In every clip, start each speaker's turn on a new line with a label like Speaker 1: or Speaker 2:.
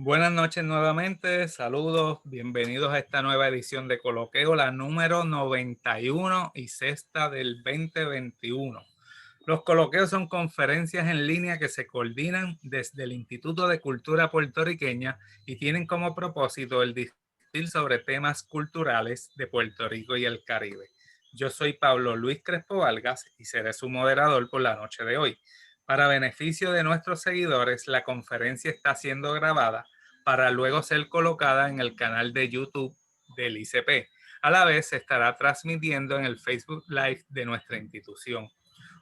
Speaker 1: Buenas noches nuevamente, saludos, bienvenidos a esta nueva edición de Coloqueo, la número 91 y sexta del 2021. Los coloqueos son conferencias en línea que se coordinan desde el Instituto de Cultura Puertorriqueña y tienen como propósito el discutir sobre temas culturales de Puerto Rico y el Caribe. Yo soy Pablo Luis Crespo Vargas y seré su moderador por la noche de hoy. Para beneficio de nuestros seguidores, la conferencia está siendo grabada para luego ser colocada en el canal de YouTube del ICP. A la vez se estará transmitiendo en el Facebook Live de nuestra institución.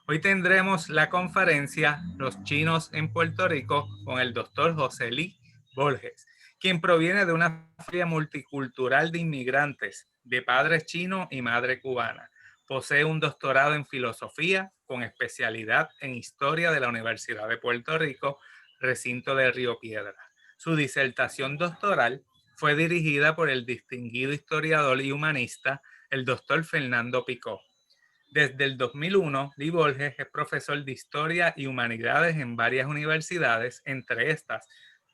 Speaker 1: Hoy tendremos la conferencia Los chinos en Puerto Rico con el doctor José Lee Borges, quien proviene de una familia multicultural de inmigrantes, de padres chinos y madre cubana. Posee un doctorado en filosofía con especialidad en historia de la Universidad de Puerto Rico, recinto de Río Piedras. Su disertación doctoral fue dirigida por el distinguido historiador y humanista, el doctor Fernando Picó. Desde el 2001, Lee Borges es profesor de Historia y Humanidades en varias universidades, entre estas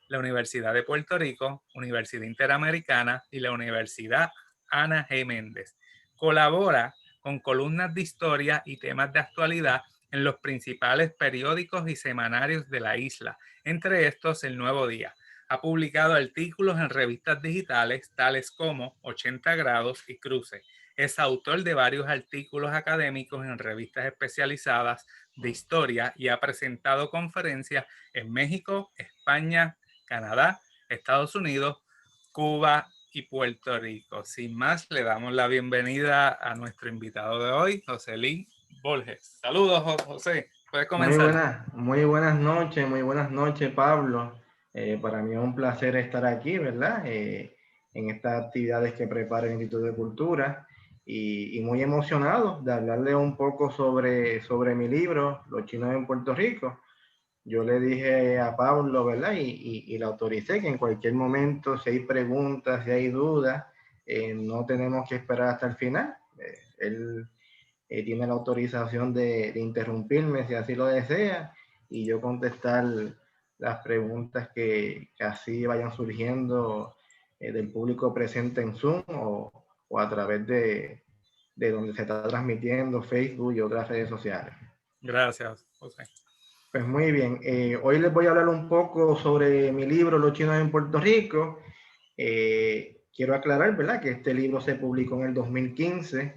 Speaker 1: la Universidad de Puerto Rico, Universidad Interamericana y la Universidad Ana G. Méndez. Colabora con columnas de historia y temas de actualidad en los principales periódicos y semanarios de la isla, entre estos El Nuevo Día. Ha publicado artículos en revistas digitales tales como 80 Grados y Cruce. Es autor de varios artículos académicos en revistas especializadas de historia y ha presentado conferencias en México, España, Canadá, Estados Unidos, Cuba y Puerto Rico. Sin más, le damos la bienvenida a nuestro invitado de hoy, José Lee Borges. Saludos, José. Puedes comenzar.
Speaker 2: Muy buenas noches, Pablo. Para mí es un placer estar aquí, ¿verdad? En estas actividades que prepara el Instituto de Cultura y muy emocionado de hablarle un poco sobre mi libro, Los chinos en Puerto Rico. Yo le dije a Pablo, ¿verdad? Y le autoricé que en cualquier momento, si hay preguntas, si hay dudas, no tenemos que esperar hasta el final. Él tiene la autorización de interrumpirme si así lo desea y yo contestar las preguntas que así vayan surgiendo del público presente en Zoom o a través de donde se está transmitiendo Facebook y otras redes sociales.
Speaker 1: Gracias, José.
Speaker 2: Pues muy bien, hoy les voy a hablar un poco sobre mi libro Los chinos en Puerto Rico. Quiero aclarar, ¿verdad?, que este libro se publicó en el 2015,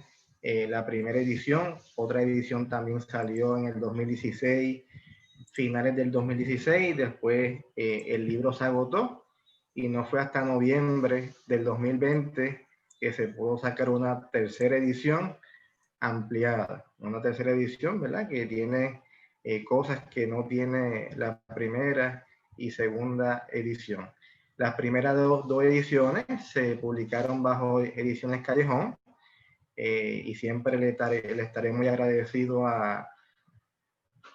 Speaker 2: la primera edición. Otra edición también salió en el 2016, finales del 2016. Después el libro se agotó y no fue hasta noviembre del 2020 que se pudo sacar una tercera edición ampliada. Una tercera edición, ¿verdad?, que tiene cosas que no tiene la primera y segunda edición. Las primeras dos ediciones se publicaron bajo Ediciones Callejón y siempre le estaré muy agradecido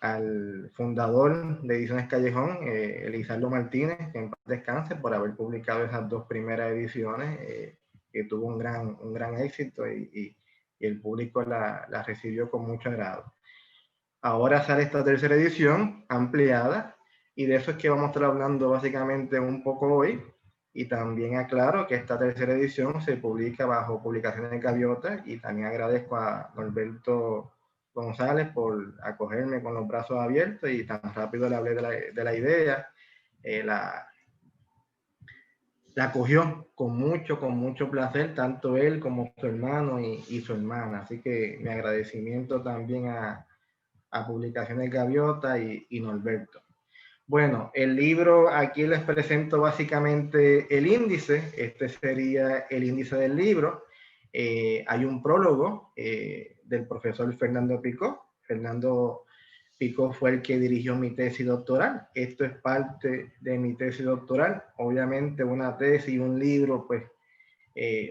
Speaker 2: al fundador de Ediciones Callejón, Elizardo Martínez, que en paz descanse, por haber publicado esas dos primeras ediciones, que tuvo un gran éxito y el público la recibió con mucho agrado. Ahora sale esta tercera edición ampliada y de eso es que vamos a estar hablando básicamente un poco hoy. Y también aclaro que esta tercera edición se publica bajo Publicaciones de Gaviota y también agradezco a Norberto González por acogerme con los brazos abiertos y tan rápido le hablé de la idea. La acogió con mucho placer, tanto él como su hermano y su hermana. Así que mi agradecimiento también a Publicaciones Gaviota y Norberto. Bueno, el libro, aquí les presento básicamente el índice. Este sería el índice del libro. Hay un prólogo del profesor Fernando Picó. Fernando Picó fue el que dirigió mi tesis doctoral. Esto es parte de mi tesis doctoral. Obviamente una tesis y un libro, pues,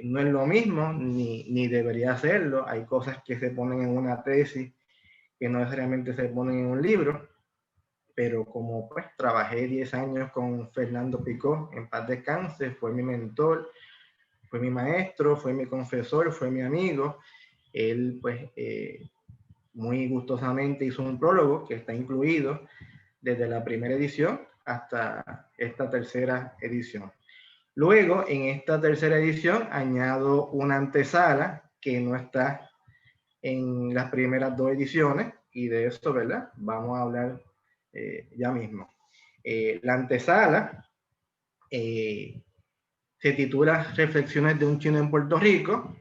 Speaker 2: no es lo mismo, ni debería serlo. Hay cosas que se ponen en una tesis que no necesariamente se ponen en un libro, pero como pues trabajé 10 años con Fernando Picó, en paz descanse, fue mi mentor, fue mi maestro, fue mi confesor, fue mi amigo. Él pues muy gustosamente hizo un prólogo que está incluido desde la primera edición hasta esta tercera edición. Luego, en esta tercera edición, añado una antesala que no está en las primeras dos ediciones, y de esto, ¿verdad? Vamos a hablar ya mismo. La antesala se titula Reflexiones de un chino en Puerto Rico.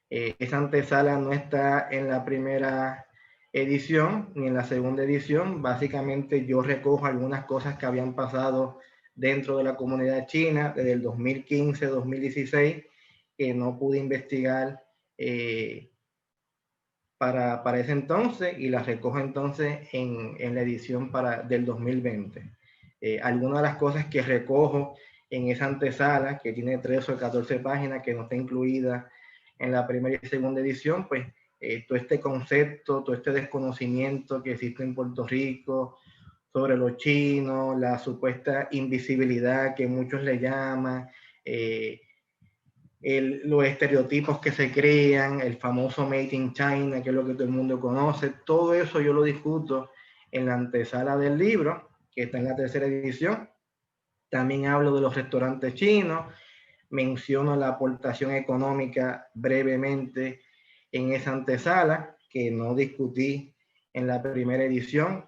Speaker 2: Esa antesala no está en la primera edición ni en la segunda edición. Básicamente yo recojo algunas cosas que habían pasado dentro de la comunidad china desde el 2015-2016 que no pude investigar para ese entonces, y las recojo entonces en la edición del 2020. Algunas de las cosas que recojo en esa antesala, que tiene 13 o 14 páginas, que no está incluida en la primera y segunda edición, pues todo este concepto, todo este desconocimiento que existe en Puerto Rico sobre los chinos, la supuesta invisibilidad que muchos le llaman, los estereotipos que se crean, el famoso Made in China, que es lo que todo el mundo conoce, todo eso yo lo discuto en la antesala del libro, que está en la tercera edición. También hablo de los restaurantes chinos, menciono la aportación económica brevemente en esa antesala, que no discutí en la primera edición.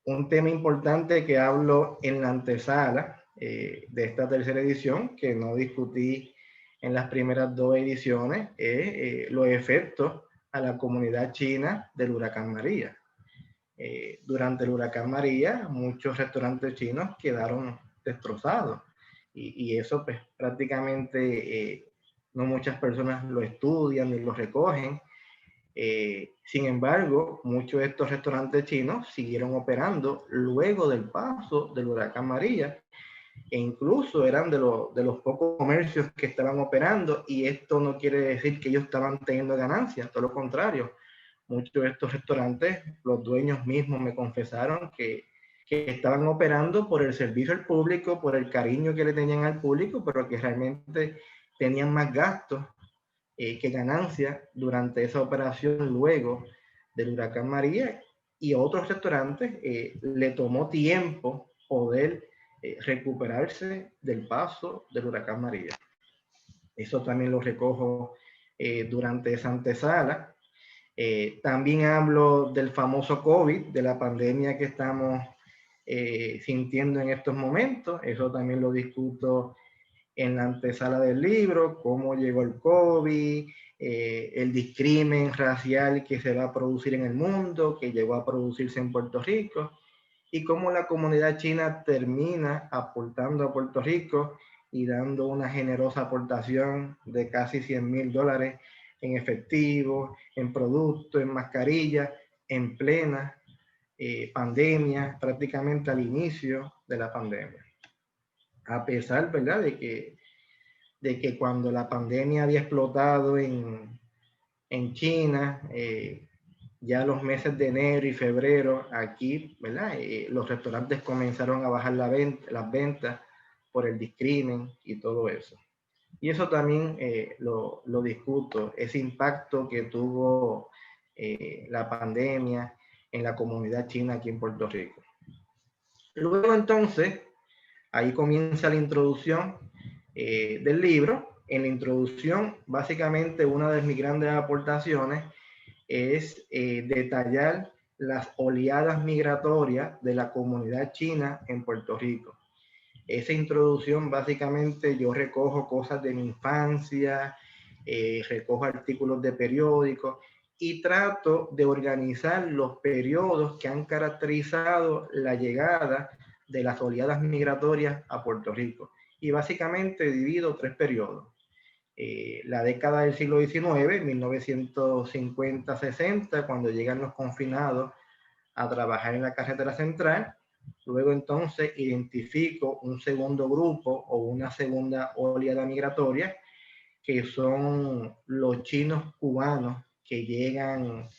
Speaker 2: Un tema importante que hablo en la antesala de esta tercera edición, que no discutí en las primeras dos ediciones, es los efectos a la comunidad china del huracán María. Durante el huracán María, muchos restaurantes chinos quedaron destrozados, y eso pues prácticamente no muchas personas lo estudian ni lo recogen. Sin embargo, muchos de estos restaurantes chinos siguieron operando luego del paso del huracán María, e incluso eran de los pocos comercios que estaban operando, y esto no quiere decir que ellos estaban teniendo ganancias, todo lo contrario. Muchos de estos restaurantes, los dueños mismos me confesaron que estaban operando por el servicio al público, por el cariño que le tenían al público, pero que realmente tenían más gastos que ganancias durante esa operación luego del huracán María. Y a otros restaurantes le tomó tiempo poder recuperarse del paso del huracán María. Eso también lo recojo durante esa antesala. También hablo del famoso COVID, de la pandemia que estamos sintiendo en estos momentos. Eso también lo discuto en la antesala del libro, cómo llegó el COVID, el discrimen racial que se va a producir en el mundo, que llegó a producirse en Puerto Rico, y cómo la comunidad china termina aportando a Puerto Rico y dando una generosa aportación de casi $100,000 en efectivo, en productos, en mascarillas, en plena pandemia, prácticamente al inicio de la pandemia. A pesar, ¿verdad?, de que cuando la pandemia había explotado en China, ya los meses de enero y febrero, aquí, ¿verdad?, los restaurantes comenzaron a bajar las ventas por el discrimen y todo eso. Y eso también lo discuto, ese impacto que tuvo la pandemia en la comunidad china aquí en Puerto Rico. Luego entonces, ahí comienza la introducción del libro. En la introducción, básicamente, una de mis grandes aportaciones es detallar las oleadas migratorias de la comunidad china en Puerto Rico. Esa introducción, básicamente, yo recojo cosas de mi infancia, recojo artículos de periódicos y trato de organizar los periodos que han caracterizado la llegada de las oleadas migratorias a Puerto Rico. Y básicamente divido tres periodos. La década del siglo XIX, 1950-60, cuando llegan los confinados a trabajar en la carretera central. Luego entonces identifico un segundo grupo o una segunda oleada migratoria, que son los chinos cubanos que llegan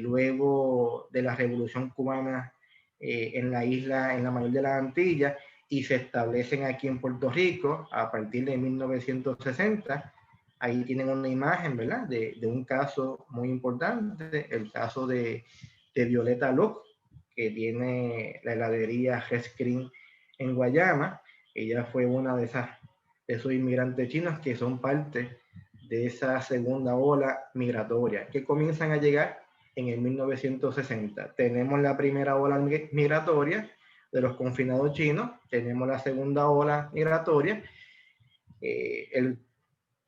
Speaker 2: luego de la Revolución Cubana en la isla, en la mayor de las Antillas, y se establecen aquí en Puerto Rico a partir de 1960. Ahí tienen una imagen, ¿verdad?, de un caso muy importante, el caso de Violeta Locke, que tiene la heladería Rescreen en Guayama. Ella fue una de esos inmigrantes chinos que son parte de esa segunda ola migratoria que comienzan a llegar en el 1960. Tenemos la primera ola migratoria de los confinados chinos, tenemos la segunda ola migratoria. El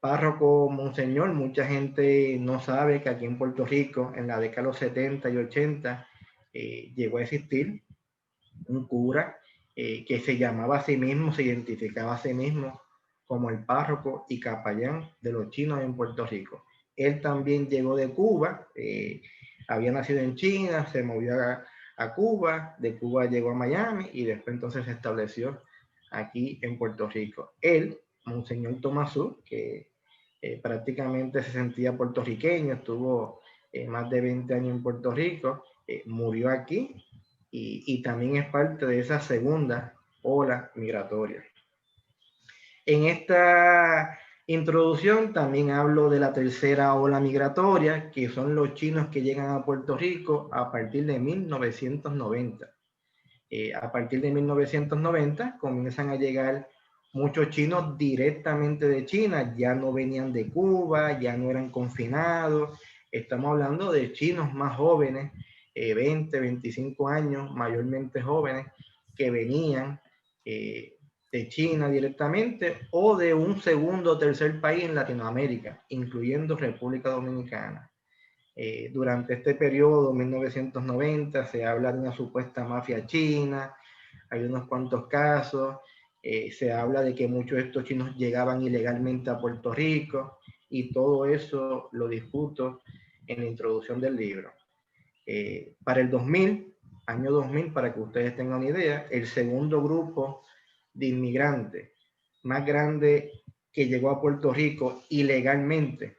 Speaker 2: párroco Monseñor, mucha gente no sabe que aquí en Puerto Rico, en la década de los 70 y 80, llegó a existir un cura que se llamaba a sí mismo, se identificaba a sí mismo como el párroco y capellán de los chinos en Puerto Rico. Él también llegó de Cuba, había nacido en China, se movió a Cuba, de Cuba llegó a Miami y después entonces se estableció aquí en Puerto Rico. Él, Monseñor Tomasú, que prácticamente se sentía puertorriqueño, estuvo más de 20 años en Puerto Rico, murió aquí y también es parte de esa segunda ola migratoria. En esta introducción también hablo de la tercera ola migratoria, que son los chinos que llegan a Puerto Rico a partir de 1990. A partir de 1990 comienzan a llegar muchos chinos directamente de China, ya no venían de Cuba, ya no eran confinados, estamos hablando de chinos más jóvenes, 20, 25 años, mayormente jóvenes, que venían de China directamente o de un segundo o tercer país en Latinoamérica, incluyendo República Dominicana. Durante este periodo, 1990, se habla de una supuesta mafia china, hay unos cuantos casos, se habla de que muchos de estos chinos llegaban ilegalmente a Puerto Rico y todo eso lo discuto en la introducción del libro. Para el 2000, año 2000, para que ustedes tengan una idea, el segundo grupo de inmigrantes más grande que llegó a Puerto Rico ilegalmente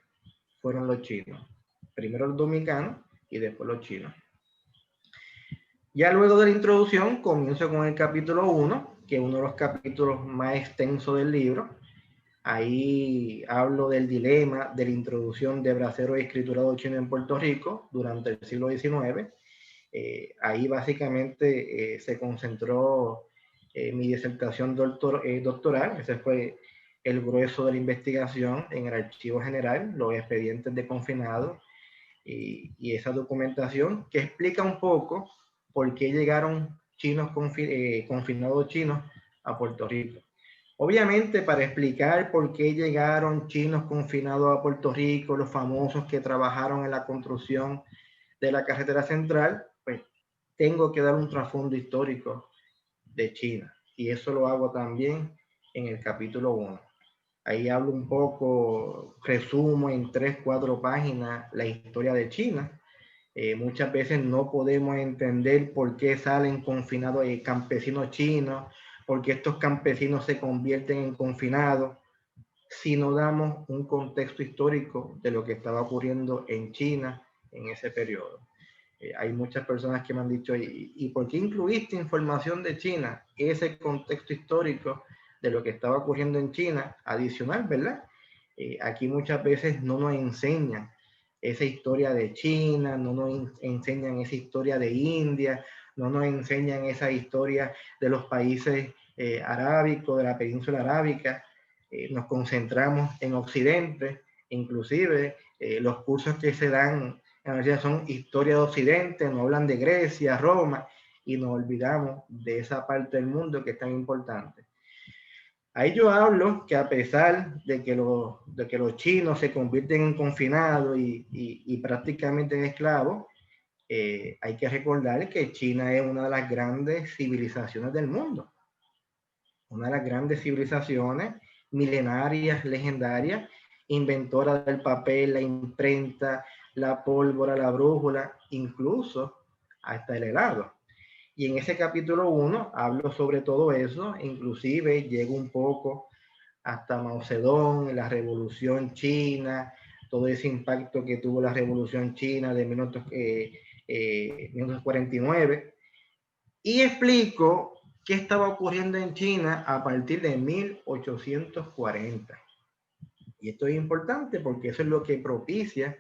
Speaker 2: fueron los chinos. Primero los dominicanos y después los chinos. Ya luego de la introducción comienzo con el capítulo 1, que es uno de los capítulos más extensos del libro. Ahí hablo del dilema de la introducción de braceros y escriturado chino en Puerto Rico durante el siglo XIX. Ahí básicamente se concentró mi disertación doctoral. Ese fue el grueso de la investigación en el Archivo General, los expedientes de confinados y esa documentación que explica un poco por qué llegaron chinos confinados chinos a Puerto Rico. Obviamente, para explicar por qué llegaron chinos confinados a Puerto Rico, los famosos que trabajaron en la construcción de la carretera central, pues tengo que dar un trasfondo histórico de China. Y eso lo hago también en el capítulo 1. Ahí hablo un poco, resumo en 3, 4 páginas la historia de China. Muchas veces no podemos entender por qué salen confinados campesinos chinos, por qué estos campesinos se convierten en confinados, si no damos un contexto histórico de lo que estaba ocurriendo en China en ese periodo. Hay muchas personas que me han dicho, ¿y por qué incluiste información de China? Ese contexto histórico de lo que estaba ocurriendo en China, adicional, ¿verdad? Aquí muchas veces no nos enseñan esa historia de China, no nos enseñan esa historia de India, no nos enseñan esa historia de los países arábicos, de la península arábica. Nos concentramos en Occidente, inclusive los cursos que se dan en realidad son historia de Occidente, nos hablan de Grecia, Roma, y nos olvidamos de esa parte del mundo que es tan importante. Ahí yo hablo que a pesar de que los chinos se convierten en confinados y prácticamente en esclavos, hay que recordar que China es una de las grandes civilizaciones del mundo. Una de las grandes civilizaciones milenarias, legendarias, inventora del papel, la imprenta, la pólvora, la brújula, incluso hasta el helado. Y en ese capítulo 1 hablo sobre todo eso, inclusive llego un poco hasta Mao Zedong, la Revolución China, todo ese impacto que tuvo la Revolución China de 1949, y explico qué estaba ocurriendo en China a partir de 1840. Y esto es importante porque eso es lo que propicia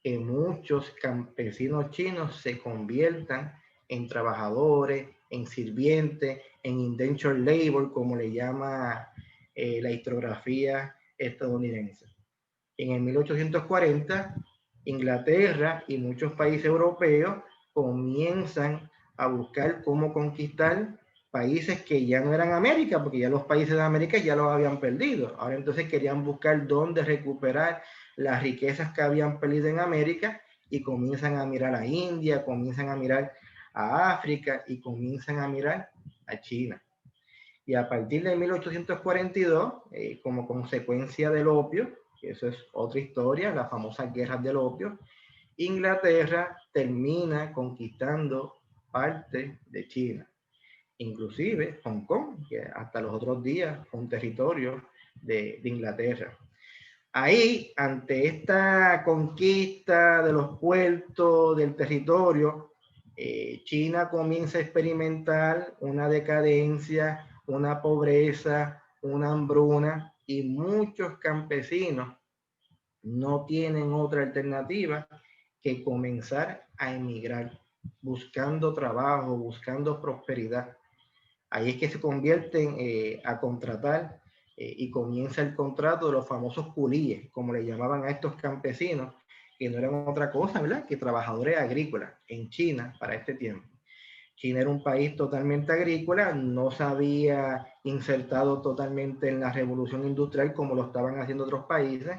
Speaker 2: que muchos campesinos chinos se conviertan en trabajadores, en sirvientes, en indentured labor, como le llama la historiografía estadounidense. En el 1840, Inglaterra y muchos países europeos comienzan a buscar cómo conquistar países que ya no eran América, porque ya los países de América ya los habían perdido. Ahora entonces querían buscar dónde recuperar las riquezas que habían perdido en América y comienzan a mirar a India, comienzan a mirar a África y comienzan a mirar a China. Y a partir de 1842, como consecuencia del opio, que eso es otra historia, las famosas guerras del opio, Inglaterra termina conquistando parte de China, inclusive Hong Kong, que hasta los otros días fue un territorio de Inglaterra. Ahí, ante esta conquista de los puertos, del territorio, China comienza a experimentar una decadencia, una pobreza, una hambruna, y muchos campesinos no tienen otra alternativa que comenzar a emigrar, buscando trabajo, buscando prosperidad. Ahí es que se convierten a contratar y comienza el contrato de los famosos culíes, como le llamaban a estos campesinos, que no eran otra cosa, ¿verdad?, que trabajadores agrícolas en China para este tiempo. China era un país totalmente agrícola, no se había insertado totalmente en la revolución industrial como lo estaban haciendo otros países,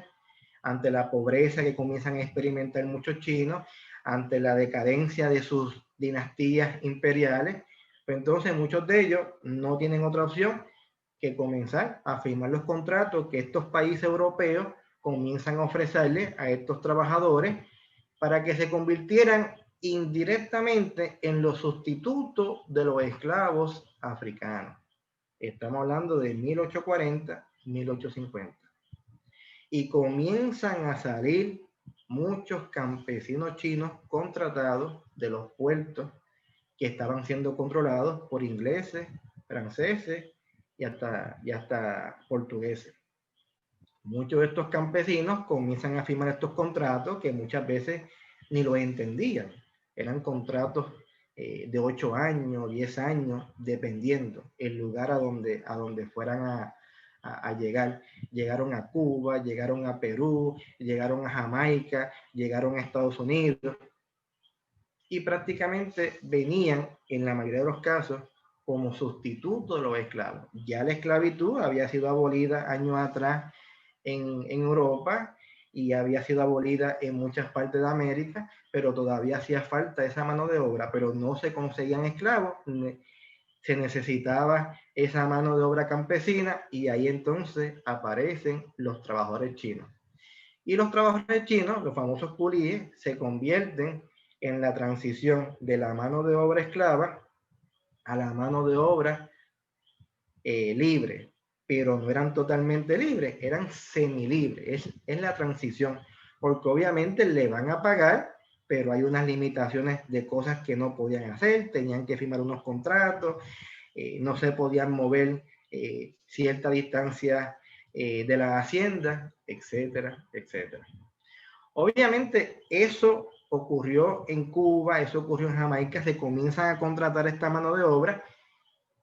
Speaker 2: ante la pobreza que comienzan a experimentar muchos chinos, ante la decadencia de sus dinastías imperiales. Pues entonces muchos de ellos no tienen otra opción que comenzar a firmar los contratos que estos países europeos comienzan a ofrecerle a estos trabajadores para que se convirtieran indirectamente en los sustitutos de los esclavos africanos. Estamos hablando de 1840, 1850. Y comienzan a salir muchos campesinos chinos contratados de los puertos que estaban siendo controlados por ingleses, franceses y hasta portugueses. Muchos de estos campesinos comienzan a firmar estos contratos que muchas veces ni los entendían. Eran contratos de 8 años, 10 años, dependiendo el lugar a donde fueran a llegar. Llegaron a Cuba, llegaron a Perú, llegaron a Jamaica, llegaron a Estados Unidos y prácticamente venían, en la mayoría de los casos, como sustituto de los esclavos. Ya la esclavitud había sido abolida años atrás en Europa y había sido abolida en muchas partes de América, pero todavía hacía falta esa mano de obra, pero no se conseguían esclavos, se necesitaba esa mano de obra campesina y ahí entonces aparecen los trabajadores chinos. Y los trabajadores chinos, los famosos culíes, se convierten en la transición de la mano de obra esclava a la mano de obra libre, pero no eran totalmente libres, eran semilibres. Es la transición, porque obviamente le van a pagar, pero hay unas limitaciones de cosas que no podían hacer, tenían que firmar unos contratos, no se podían mover cierta distancia de la hacienda, etcétera, etcétera. Obviamente eso ocurrió en Cuba, eso ocurrió en Jamaica, se comienzan a contratar esta mano de obra,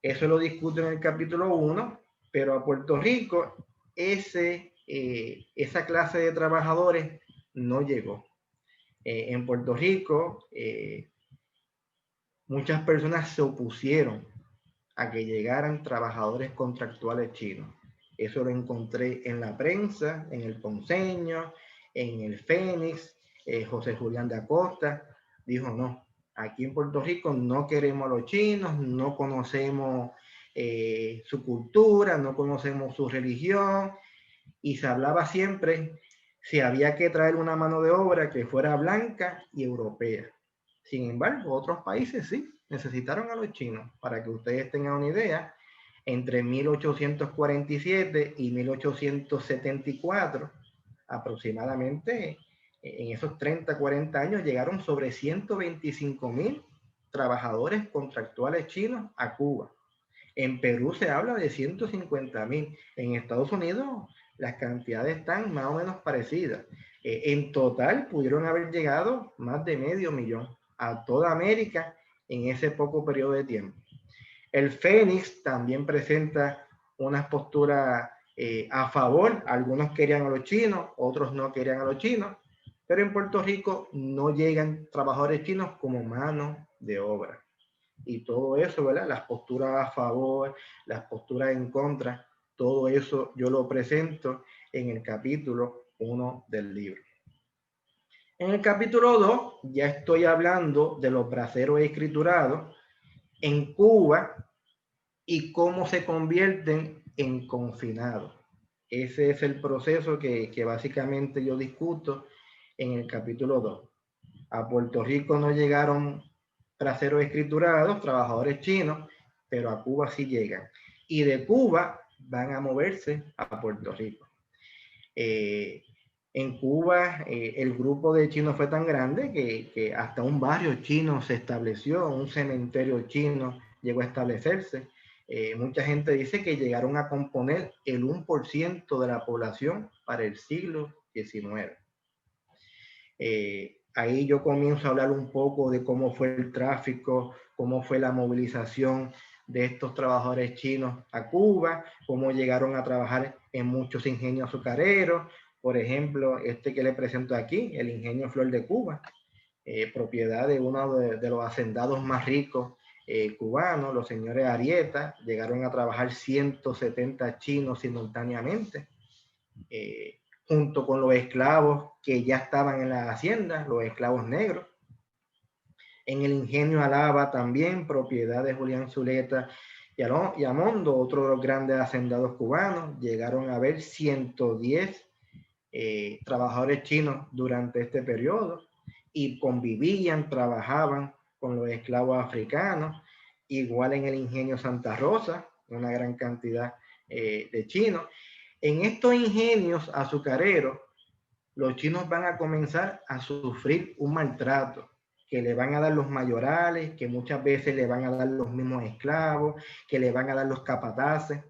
Speaker 2: eso lo discuto en el capítulo 1, pero a Puerto Rico esa clase de trabajadores no llegó. En Puerto Rico muchas personas se opusieron a que llegaran trabajadores contractuales chinos. Eso lo encontré en la prensa, en el Ponceño, en el Fénix. José Julián de Acosta dijo: no, aquí en Puerto Rico no queremos a los chinos, no conocemos su cultura, no conocemos su religión, y se hablaba siempre si había que traer una mano de obra que fuera blanca y europea. Sin embargo, otros países sí necesitaron a los chinos. Para que ustedes tengan una idea, entre 1847 y 1874, aproximadamente en esos 30, 40 años, llegaron sobre 125,000 trabajadores contractuales chinos a Cuba. En Perú se habla de 150,000. En Estados Unidos las cantidades están más o menos parecidas. En total pudieron haber llegado más de 500,000 a toda América en ese poco periodo de tiempo. El Fénix también presenta unas posturas a favor. Algunos querían a los chinos, otros no querían a los chinos, pero en Puerto Rico no llegan trabajadores chinos como mano de obra. Y todo eso, ¿verdad? Las posturas a favor, las posturas en contra, todo eso yo lo presento en el capítulo 1 del libro. En el capítulo 2 ya estoy hablando de los braceros escriturados en Cuba y cómo se convierten en confinados. Ese es el proceso que básicamente yo discuto en el capítulo 2. A Puerto Rico no llegaron braceros escriturados, trabajadores chinos, pero a Cuba sí llegan. Y de Cuba van a moverse a Puerto Rico. En Cuba el grupo de chinos fue tan grande que hasta un barrio chino se estableció, un cementerio chino llegó a establecerse. Mucha gente dice que llegaron a componer el 1% de la población para el siglo XIX. Ahí yo comienzo a hablar un poco de cómo fue el tráfico, cómo fue la movilización de estos trabajadores chinos a Cuba, cómo llegaron a trabajar en muchos ingenios azucareros. Por ejemplo, este que le presento aquí, el ingenio Flor de Cuba, propiedad de uno de los hacendados más ricos cubanos, los señores Arieta. Llegaron a trabajar 170 chinos simultáneamente. Junto con los esclavos que ya estaban en las haciendas, los esclavos negros. En el ingenio Alaba también, propiedad de Julián Zuleta y Amondo, otro de los grandes hacendados cubanos. Llegaron a haber 110 trabajadores chinos durante este periodo y convivían, trabajaban con los esclavos africanos. Igual en el ingenio Santa Rosa, una gran cantidad de chinos. En estos ingenios azucareros, los chinos van a comenzar a sufrir un maltrato que le van a dar los mayorales, que muchas veces le van a dar los mismos esclavos, que le van a dar los capataces.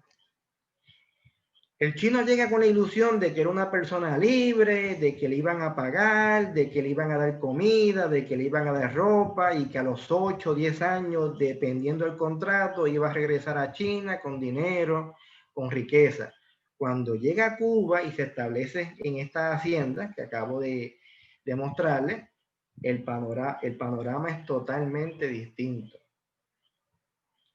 Speaker 2: El chino llega con la ilusión de que era una persona libre, de que le iban a pagar, de que le iban a dar comida, de que le iban a dar ropa y que a los 8 o 10 años, dependiendo del contrato, iba a regresar a China con dinero, con riqueza. Cuando llega a Cuba y se establece en esta hacienda que acabo de mostrarle, el panorama es totalmente distinto.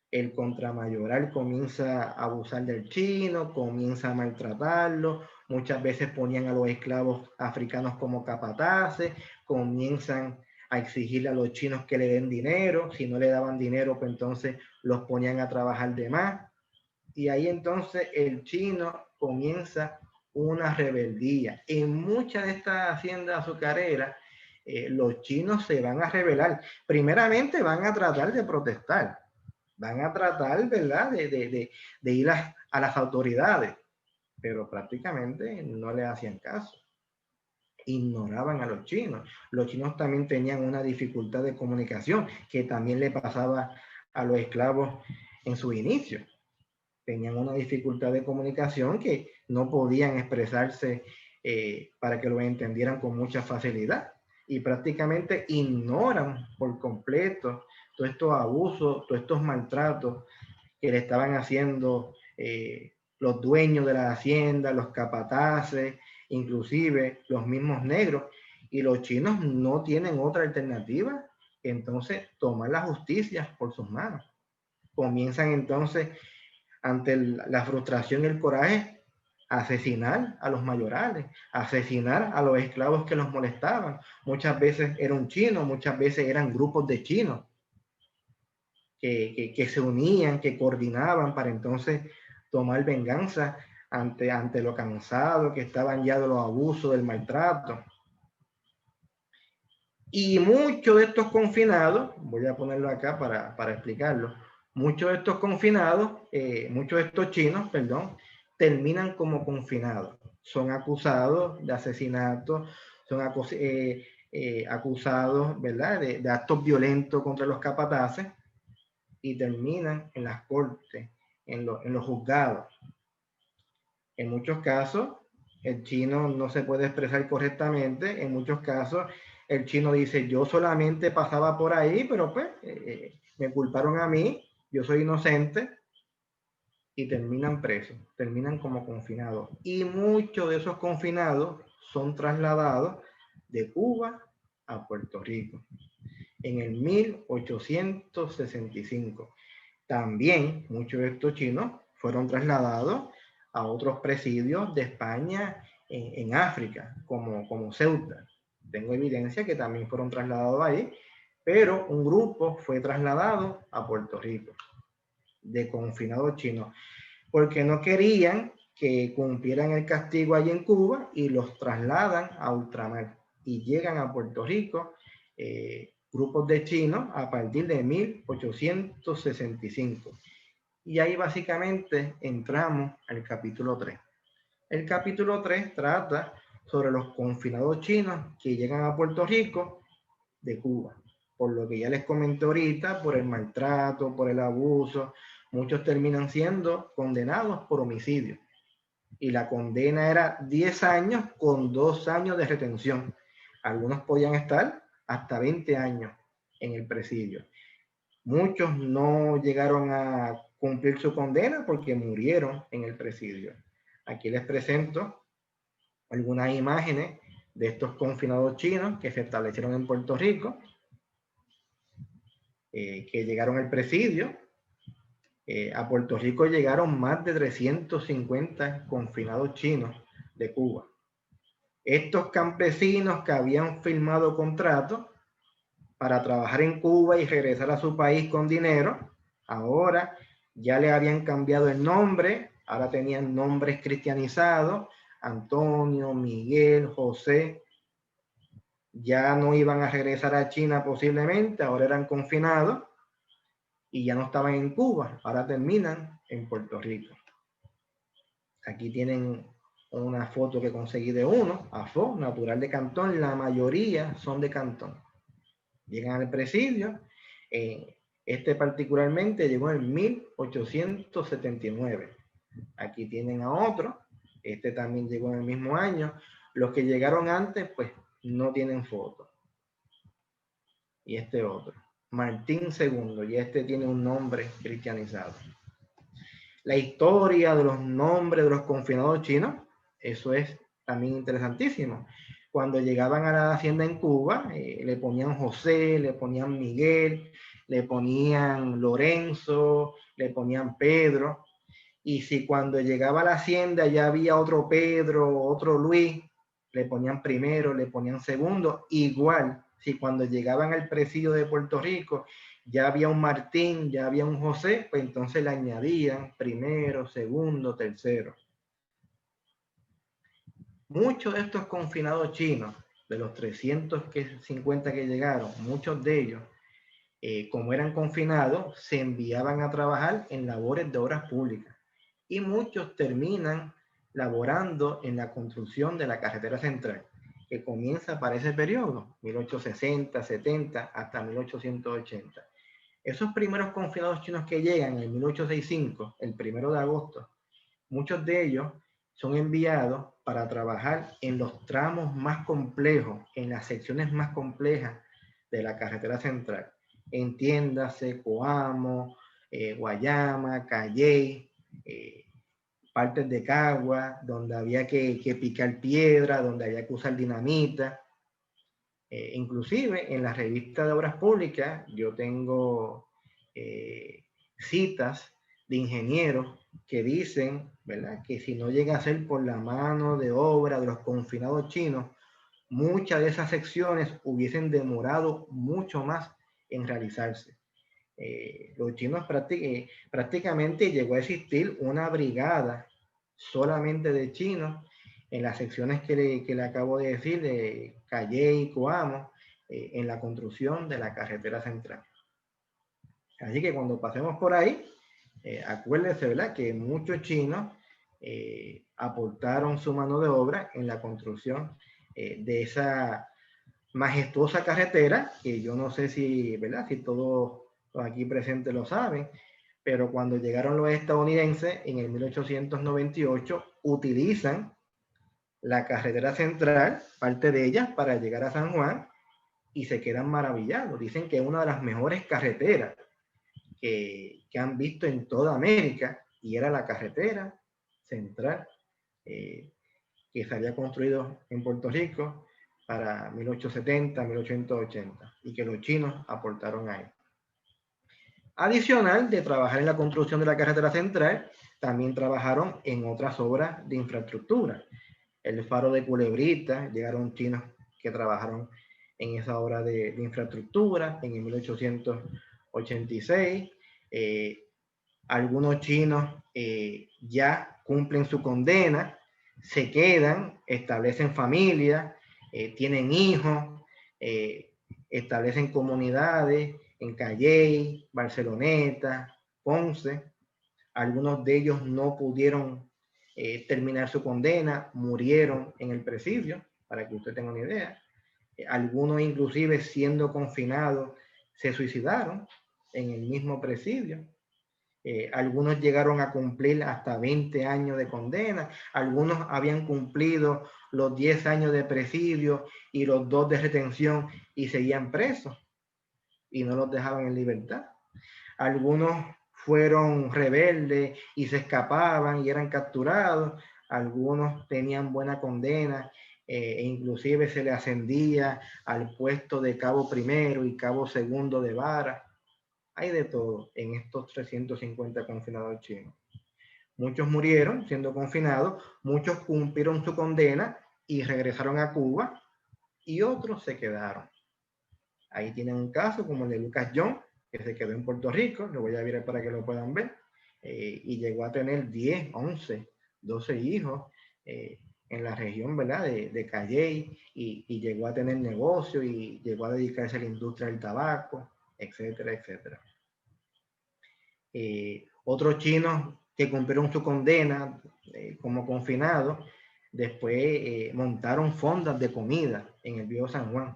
Speaker 2: El contramayoral comienza a abusar del chino, comienza a maltratarlo, muchas veces ponían a los esclavos africanos como capataces, comienzan a exigirle a los chinos que le den dinero, si no le daban dinero, pues entonces los ponían a trabajar de más. Y ahí entonces el chino comienza una rebeldía. En muchas de estas haciendas azucareras, los chinos se van a rebelar. Primeramente van a tratar de protestar, van a tratar, ¿verdad?, de ir a las autoridades, pero prácticamente no le hacían caso. Ignoraban a los chinos. Los chinos también tenían una dificultad de comunicación que también le pasaba a los esclavos en su inicio. Tenían una dificultad de comunicación que no podían expresarse para que lo entendieran con mucha facilidad y prácticamente ignoran por completo todos estos abusos, todos estos maltratos que le estaban haciendo los dueños de la hacienda, los capataces, inclusive los mismos negros. Y los chinos no tienen otra alternativa que entonces tomar la justicia por sus manos. Comienzan entonces, ante la frustración y el coraje, a asesinar a los mayorales, a asesinar a los esclavos que los molestaban. Muchas veces era un chino, muchas veces eran grupos de chinos que se unían, que coordinaban para entonces tomar venganza ante lo cansado que estaban ya de los abusos, del maltrato. Y muchos de estos confinados, voy a ponerlo acá para explicarlo, muchos de estos confinados, muchos de estos chinos, perdón, terminan como confinados. Son acusados de asesinato, son acusados, ¿verdad?, de actos violentos contra los capataces y terminan en las cortes, en los juzgados. En muchos casos, el chino no se puede expresar correctamente, en muchos casos El chino dice, yo solamente pasaba por ahí, pero pues me culparon a mí, yo soy inocente, y terminan presos, terminan como confinados. Y muchos de esos confinados son trasladados de Cuba a Puerto Rico en el 1865. También muchos de estos chinos fueron trasladados a otros presidios de España en África, como Ceuta. Tengo evidencia que también fueron trasladados ahí, pero un grupo fue trasladado a Puerto Rico de confinados chinos, porque no querían que cumplieran el castigo allí en Cuba y los trasladan a ultramar y llegan a Puerto Rico grupos de chinos a partir de 1865. Y ahí básicamente entramos al capítulo 3. El capítulo 3 trata sobre los confinados chinos que llegan a Puerto Rico de Cuba. Por lo que ya les comenté ahorita, por el maltrato, por el abuso, muchos terminan siendo condenados por homicidio. Y la condena era 10 años con 2 años de retención. Algunos podían estar hasta 20 años en el presidio. Muchos no llegaron a cumplir su condena porque murieron en el presidio. Aquí les presento algunas imágenes de estos confinados chinos que se establecieron en Puerto Rico, que llegaron al presidio. A Puerto Rico llegaron más de 350 confinados chinos de Cuba. Estos campesinos que habían firmado contratos para trabajar en Cuba y regresar a su país con dinero, ahora ya le habían cambiado el nombre, ahora tenían nombres cristianizados, Antonio, Miguel, José, ya no iban a regresar a China posiblemente, ahora eran confinados y ya no estaban en Cuba, ahora terminan en Puerto Rico. Aquí tienen una foto que conseguí de uno, Afo, natural de Cantón, la mayoría son de Cantón. Llegan al presidio, este particularmente llegó en 1879. Aquí tienen a otro, este también llegó en el mismo año. Los que llegaron antes, pues no tienen foto. Y este otro, Martín II, y este tiene un nombre cristianizado. La historia de los nombres de los confinados chinos, eso es también interesantísimo. Cuando llegaban a la hacienda en Cuba, le ponían José, le ponían Miguel, le ponían Lorenzo, le ponían Pedro. Y si cuando llegaba a la hacienda ya había otro Pedro, otro Luis, le ponían primero, le ponían segundo. Igual, si cuando llegaban al presidio de Puerto Rico ya había un Martín, ya había un José, pues entonces le añadían primero, segundo, tercero. Muchos de estos confinados chinos, de los 350 que llegaron, muchos de ellos, como eran confinados, se enviaban a trabajar en labores de obras públicas. Y muchos terminan laborando en la construcción de la carretera central, que comienza para ese periodo, 1860, 70, hasta 1880. Esos primeros confinados chinos que llegan en 1865, el 1 de agosto, muchos de ellos son enviados para trabajar en los tramos más complejos, en las secciones más complejas de la carretera central. Entiéndase, Coamo, Guayama, Calley, partes de Cagua, donde había que picar piedra, donde había que usar dinamita. Inclusive en la revista de Obras Públicas yo tengo citas de ingenieros que dicen, ¿verdad?, que si no llega a ser por la mano de obra de los confinados chinos, muchas de esas secciones hubiesen demorado mucho más en realizarse. Los chinos prácticamente llegó a existir una brigada solamente de chinos en las secciones que le acabo de decir, de Calley y Coamo, en la construcción de la carretera central. Así que cuando pasemos por ahí, acuérdense, ¿verdad?, que muchos chinos aportaron su mano de obra en la construcción de esa majestuosa carretera, que yo no sé si, ¿verdad?, si todos los aquí presentes lo saben, pero cuando llegaron los estadounidenses en el 1898, utilizan la carretera central, parte de ella, para llegar a San Juan, y se quedan maravillados. Dicen que es una de las mejores carreteras que han visto en toda América, y era la carretera central que se había construido en Puerto Rico para 1870, 1880, y que los chinos aportaron ahí. Adicional de trabajar en la construcción de la carretera central, también trabajaron en otras obras de infraestructura. El faro de Culebrita, llegaron chinos que trabajaron en esa obra de infraestructura en el 1886. Algunos chinos ya cumplen su condena, se quedan, establecen familia, tienen hijos, establecen comunidades en Calley, Barceloneta, Ponce. Algunos de ellos no pudieron terminar su condena, murieron en el presidio, para que usted tenga una idea. Algunos inclusive siendo confinados se suicidaron en el mismo presidio. Algunos llegaron a cumplir hasta 20 años de condena, algunos habían cumplido los 10 años de presidio y los 2 de retención y seguían presos y no los dejaban en libertad. Algunos fueron rebeldes y se escapaban y eran capturados, algunos tenían buena condena e inclusive se le ascendía al puesto de cabo primero y cabo segundo de vara. Hay de todo en estos 350 confinados chinos. Muchos murieron siendo confinados, muchos cumplieron su condena y regresaron a Cuba, y otros se quedaron. Ahí tienen un caso como el de Lucas John, que se quedó en Puerto Rico, lo voy a ver para que lo puedan ver, y llegó a tener 10, 11, 12 hijos en la región, ¿verdad?, de Calley, y llegó a tener negocio y llegó a dedicarse a la industria del tabaco, etcétera, etcétera. Otros chinos que cumplieron su condena como confinados, después montaron fondas de comida en el Viejo San Juan.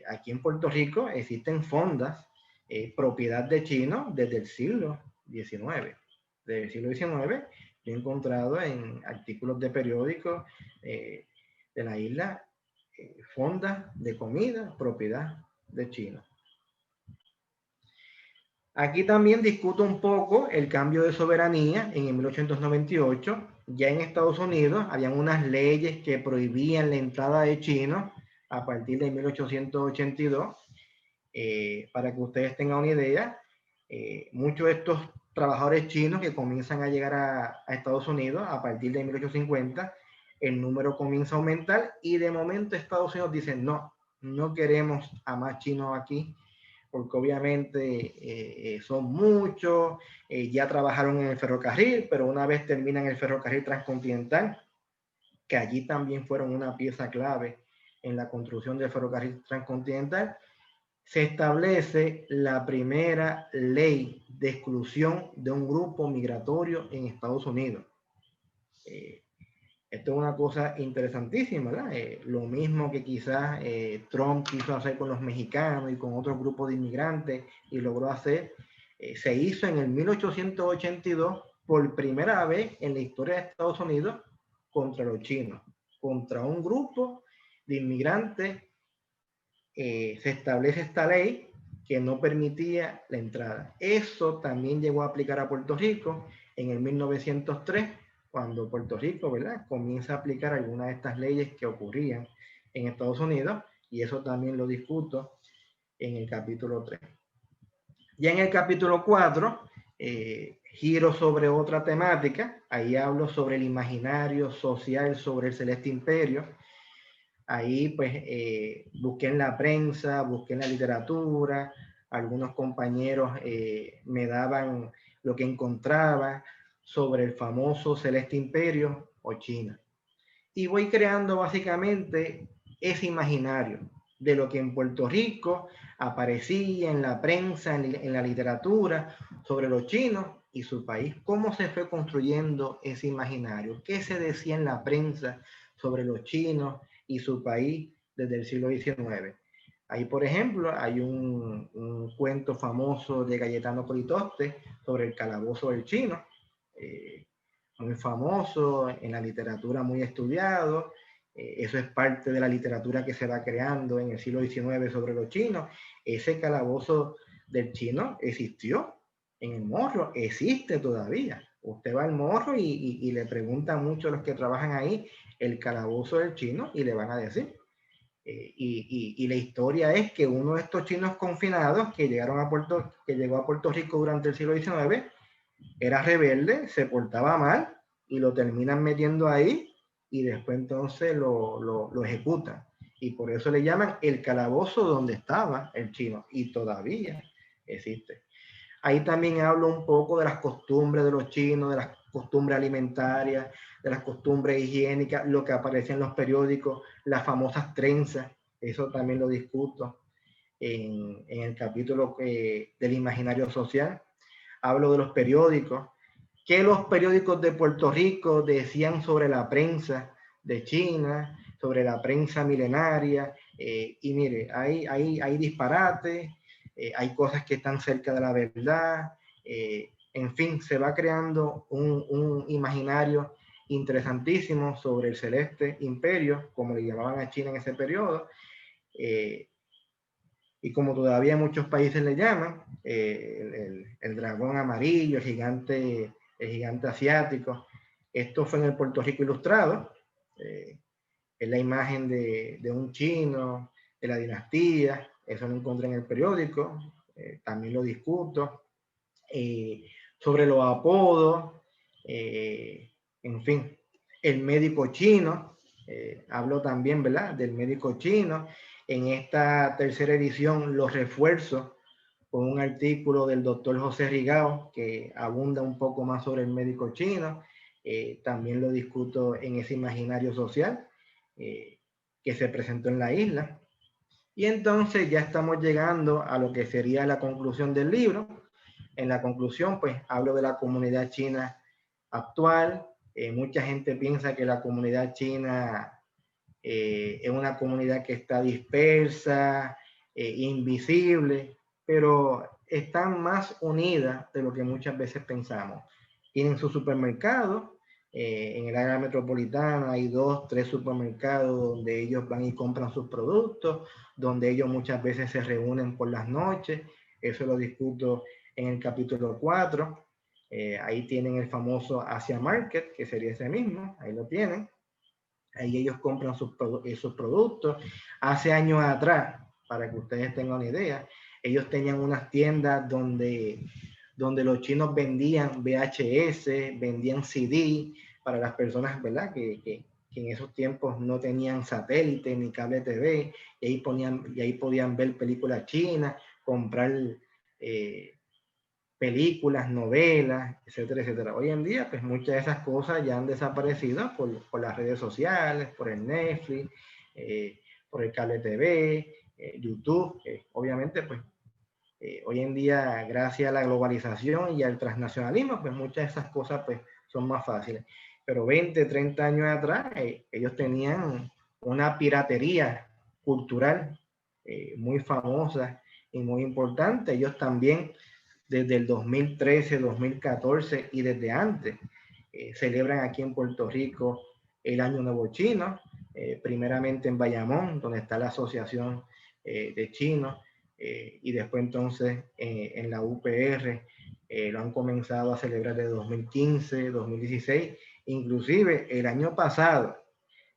Speaker 2: Aquí en Puerto Rico existen fondas, propiedad de chinos desde el siglo XIX. Desde el siglo XIX yo he encontrado en artículos de periódicos de la isla fondas de comida, propiedad de chinos. Aquí también discuto un poco el cambio de soberanía en el 1898. Ya en Estados Unidos habían unas leyes que prohibían la entrada de chinos a partir de 1882. Para que ustedes tengan una idea, muchos de estos trabajadores chinos que comienzan a llegar a Estados Unidos a partir de 1850, el número comienza a aumentar y de momento Estados Unidos dice no, no queremos a más chinos aquí, porque obviamente son muchos, ya trabajaron en el ferrocarril, pero una vez terminan el ferrocarril transcontinental, que allí también fueron una pieza clave en la construcción del ferrocarril transcontinental, se establece la primera ley de exclusión de un grupo migratorio en Estados Unidos. Esto es una cosa interesantísima, ¿verdad? Lo mismo que quizás Trump quiso hacer con los mexicanos y con otros grupos de inmigrantes y logró hacer, se hizo en el 1882 por primera vez en la historia de Estados Unidos contra los chinos, contra un grupo de inmigrantes. Se establece esta ley que no permitía la entrada. Eso también llegó a aplicar a Puerto Rico en el 1903, cuando Puerto Rico, ¿verdad?, comienza a aplicar algunas de estas leyes que ocurrían en Estados Unidos, y eso también lo discuto en el capítulo 3. Ya en el capítulo 4, giro sobre otra temática. Ahí hablo sobre el imaginario social sobre el Celeste Imperio. Ahí pues busqué en la prensa, busqué en la literatura, algunos compañeros me daban lo que encontraba sobre el famoso Celeste Imperio o China. Y voy creando básicamente ese imaginario de lo que en Puerto Rico aparecía en la prensa, en la literatura, sobre los chinos y su país. ¿Cómo se fue construyendo ese imaginario? ¿Qué se decía en la prensa sobre los chinos y su país desde el siglo XIX? Ahí, por ejemplo, hay un cuento famoso de Cayetano Politoste sobre el calabozo del chino, muy famoso, en la literatura muy estudiado, Eso es parte de la literatura que se va creando en el siglo XIX sobre los chinos. Ese calabozo del chino existió en el Morro, existe todavía. Usted va al Morro y le pregunta mucho a los que trabajan ahí el calabozo del chino y le van a decir. Y la historia es que uno de estos chinos confinados que llegó a Puerto Rico durante el siglo XIX era rebelde, se portaba mal y lo terminan metiendo ahí y después entonces lo ejecutan. Y por eso le llaman el calabozo donde estaba el chino y todavía existe. Ahí también hablo un poco de las costumbres de los chinos, de las costumbres alimentarias, de las costumbres higiénicas, lo que aparece en los periódicos, las famosas trenzas, eso también lo discuto en el capítulo del imaginario social. Hablo de los periódicos, qué los periódicos de Puerto Rico decían sobre la prensa de China, sobre la prensa milenaria, y mire, hay disparates, hay cosas que están cerca de la verdad, en fin, se va creando un imaginario interesantísimo sobre el celeste imperio, como le llamaban a China en ese periodo, y como todavía muchos países le llaman, el dragón amarillo, el gigante asiático. Esto fue en el Puerto Rico Ilustrado, es la imagen de un chino, de la dinastía, eso lo encontré en el periódico, también lo discuto, sobre los apodos, en fin, el médico chino, hablo también, ¿verdad?, del médico chino. En esta tercera edición los refuerzo con un artículo del doctor José Rigao que abunda un poco más sobre el médico chino. También lo discuto en ese imaginario social que se presentó en la isla. Y entonces ya estamos llegando a lo que sería la conclusión del libro. En la conclusión, pues hablo de la comunidad china actual. Mucha gente piensa que la comunidad china es una comunidad que está dispersa, invisible, pero están más unidas de lo que muchas veces pensamos. Tienen su supermercado, en el área metropolitana hay 2, 3 supermercados donde ellos van y compran sus productos, donde ellos muchas veces se reúnen por las noches, eso lo discuto en el capítulo 4. Ahí tienen el famoso Asia Market, que sería ese mismo, ahí lo tienen. Ahí ellos compran sus productos. Hace años atrás, para que ustedes tengan una idea, ellos tenían unas tiendas donde los chinos vendían VHS, vendían CD para las personas, ¿verdad?, que en esos tiempos no tenían satélite ni cable TV, y ahí podían ver películas chinas, comprar películas, novelas, etcétera, etcétera. Hoy en día, pues muchas de esas cosas ya han desaparecido por las redes sociales, por el Netflix, por el cable TV, YouTube. Obviamente, pues hoy en día, gracias a la globalización y al transnacionalismo, pues muchas de esas cosas pues son más fáciles. Pero 20, 30 años atrás, ellos tenían una piratería cultural muy famosa y muy importante. Ellos también desde el 2013, 2014 y desde antes. Celebran aquí en Puerto Rico el Año Nuevo Chino, primeramente en Bayamón, donde está la Asociación de Chinos, y después entonces en la UPR lo han comenzado a celebrar desde 2015, 2016, inclusive el año pasado,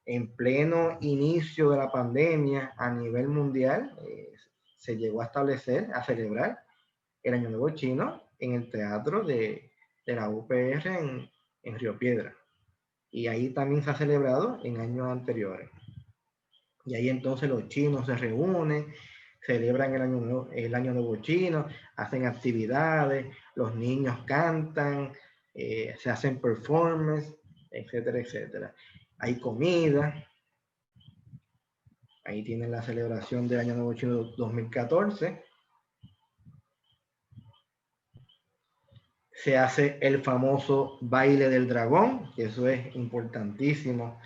Speaker 2: en pleno inicio de la pandemia a nivel mundial, se llegó a establecer, a celebrar el Año Nuevo Chino en el teatro de la UPR en Río Piedra. Y ahí también se ha celebrado en años anteriores. Y ahí entonces los chinos se reúnen, celebran el año Nuevo Chino, hacen actividades, los niños cantan, se hacen performances, etcétera, etcétera. Hay comida. Ahí tienen la celebración del Año Nuevo Chino 2014. Se hace el famoso baile del dragón, que eso es importantísimo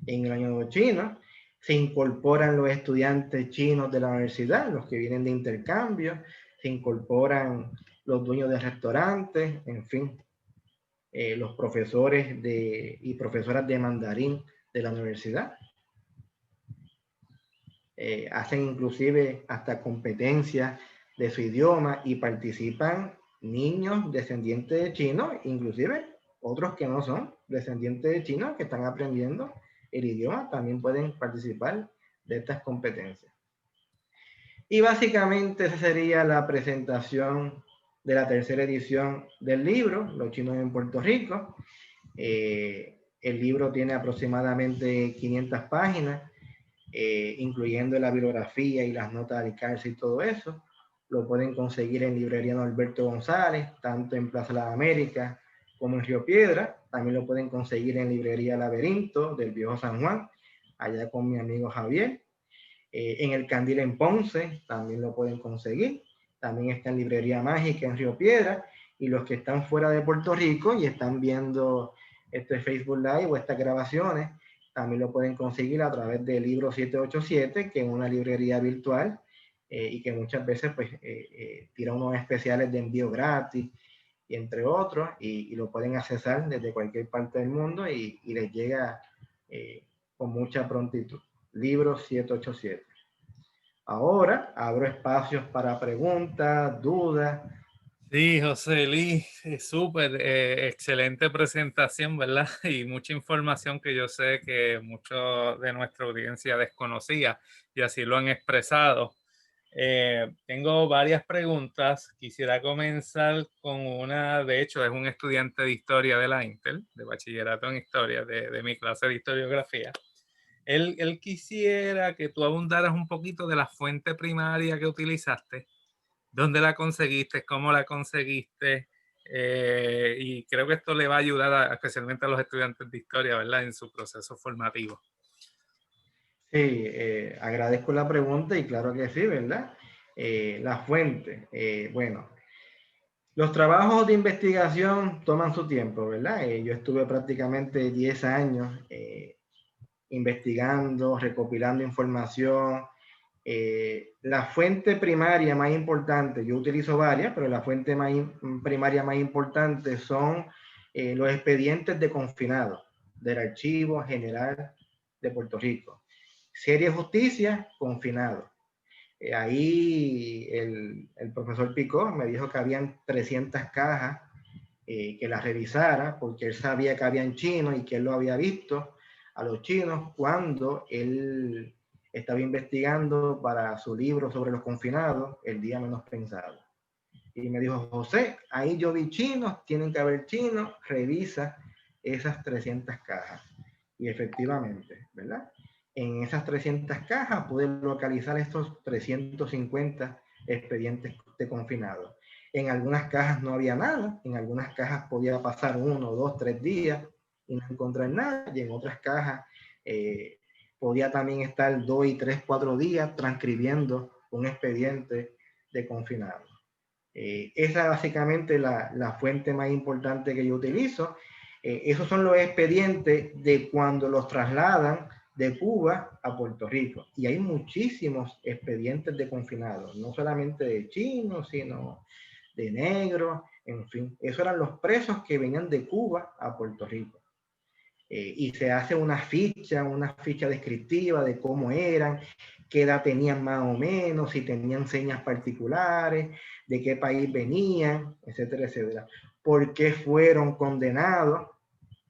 Speaker 2: en el Año Nuevo Chino. Se incorporan los estudiantes chinos de la universidad, los que vienen de intercambio, se incorporan los dueños de restaurantes, en fin, los profesores y profesoras de mandarín de la universidad. hacen inclusive hasta competencias de su idioma y participan niños descendientes de chinos, inclusive otros que no son descendientes de chinos que están aprendiendo el idioma, también pueden participar de estas competencias. Y básicamente esa sería la presentación de la tercera edición del libro, Los chinos en Puerto Rico. El libro tiene aproximadamente 500 páginas, incluyendo la bibliografía y las notas de cárcel y todo eso. Lo pueden conseguir en librería Norberto González, tanto en Plaza de las Américas como en Río Piedra. También lo pueden conseguir en librería Laberinto del Viejo San Juan, allá con mi amigo Javier. En el Candil en Ponce también lo pueden conseguir. También está en librería Mágica en Río Piedra. Y los que están fuera de Puerto Rico y están viendo este Facebook Live o estas grabaciones, también lo pueden conseguir a través del Libro 787, que es una librería virtual y que muchas veces pues, tira unos especiales de envío gratis, y entre otros, y lo pueden accesar desde cualquier parte del mundo y les llega con mucha prontitud. Libro 787. Ahora abro espacios para preguntas, dudas.
Speaker 1: Sí, José Luis, súper excelente presentación, ¿verdad? Y mucha información que yo sé que mucho de nuestra audiencia desconocía y así lo han expresado. Tengo varias preguntas. Quisiera comenzar con una, de hecho, es un estudiante de historia de la Intel, de bachillerato en historia, de mi clase de historiografía. Él quisiera que tú abundaras un poquito de la fuente primaria que utilizaste. ¿Dónde la conseguiste? ¿Cómo la conseguiste? Y creo que esto le va a ayudar especialmente a los estudiantes de historia, ¿verdad? En su proceso formativo.
Speaker 2: Sí, agradezco la pregunta y claro que sí, ¿verdad? La fuente. Bueno, los trabajos de investigación toman su tiempo, ¿verdad? Yo estuve prácticamente 10 años investigando, recopilando información. La fuente primaria más importante, yo utilizo varias, pero la fuente primaria más importante son los expedientes de confinado del Archivo General de Puerto Rico. Serie Justicia, confinado. Ahí el profesor Picó me dijo que habían 300 cajas que las revisara porque él sabía que habían chinos y que él lo había visto a los chinos cuando él estaba investigando para su libro sobre los confinados, El día menos pensado. Y me dijo, José, ahí yo vi chinos, tienen que haber chinos, revisa esas 300 cajas. Y efectivamente, ¿verdad? En esas 300 cajas pude localizar estos 350 expedientes de confinados. En algunas cajas no había nada, en algunas cajas podía pasar 1, 2, 3 días y no encontrar nada, y en otras cajas podía también estar 2 y 3, 4 días transcribiendo un expediente de confinado. Esa es básicamente la fuente más importante que yo utilizo. Esos son los expedientes de cuando los trasladan de Cuba a Puerto Rico. Y hay muchísimos expedientes de confinados, no solamente de chinos, sino de negros, en fin. Esos eran los presos que venían de Cuba a Puerto Rico. Y se hace una ficha descriptiva de cómo eran, qué edad tenían más o menos, si tenían señas particulares, de qué país venían, etcétera, etcétera. ¿Por qué fueron condenados?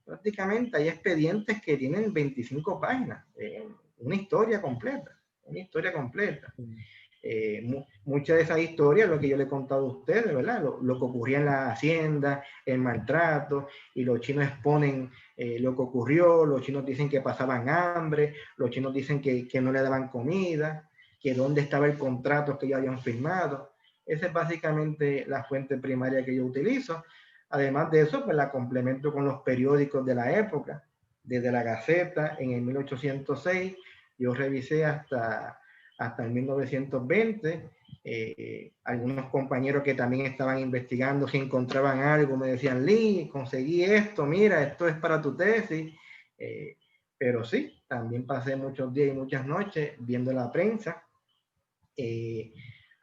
Speaker 2: Prácticamente hay expedientes que tienen 25 páginas, una historia completa, una historia completa. Muchas de esas historias, lo que yo le he contado a ustedes, ¿verdad? Lo que ocurría en la hacienda, el maltrato, y los chinos exponen lo que ocurrió, los chinos dicen que pasaban hambre, los chinos dicen que no le daban comida, que dónde estaba el contrato que ellos habían firmado. Esa es básicamente la fuente primaria que yo utilizo. Además de eso, pues la complemento con los periódicos de la época, desde la Gaceta en el 1806, yo revisé hasta el 1920. Algunos compañeros que también estaban investigando, si encontraban algo, me decían, Lee, conseguí esto, mira, esto es para tu tesis. Pero sí, también pasé muchos días y muchas noches viendo la prensa.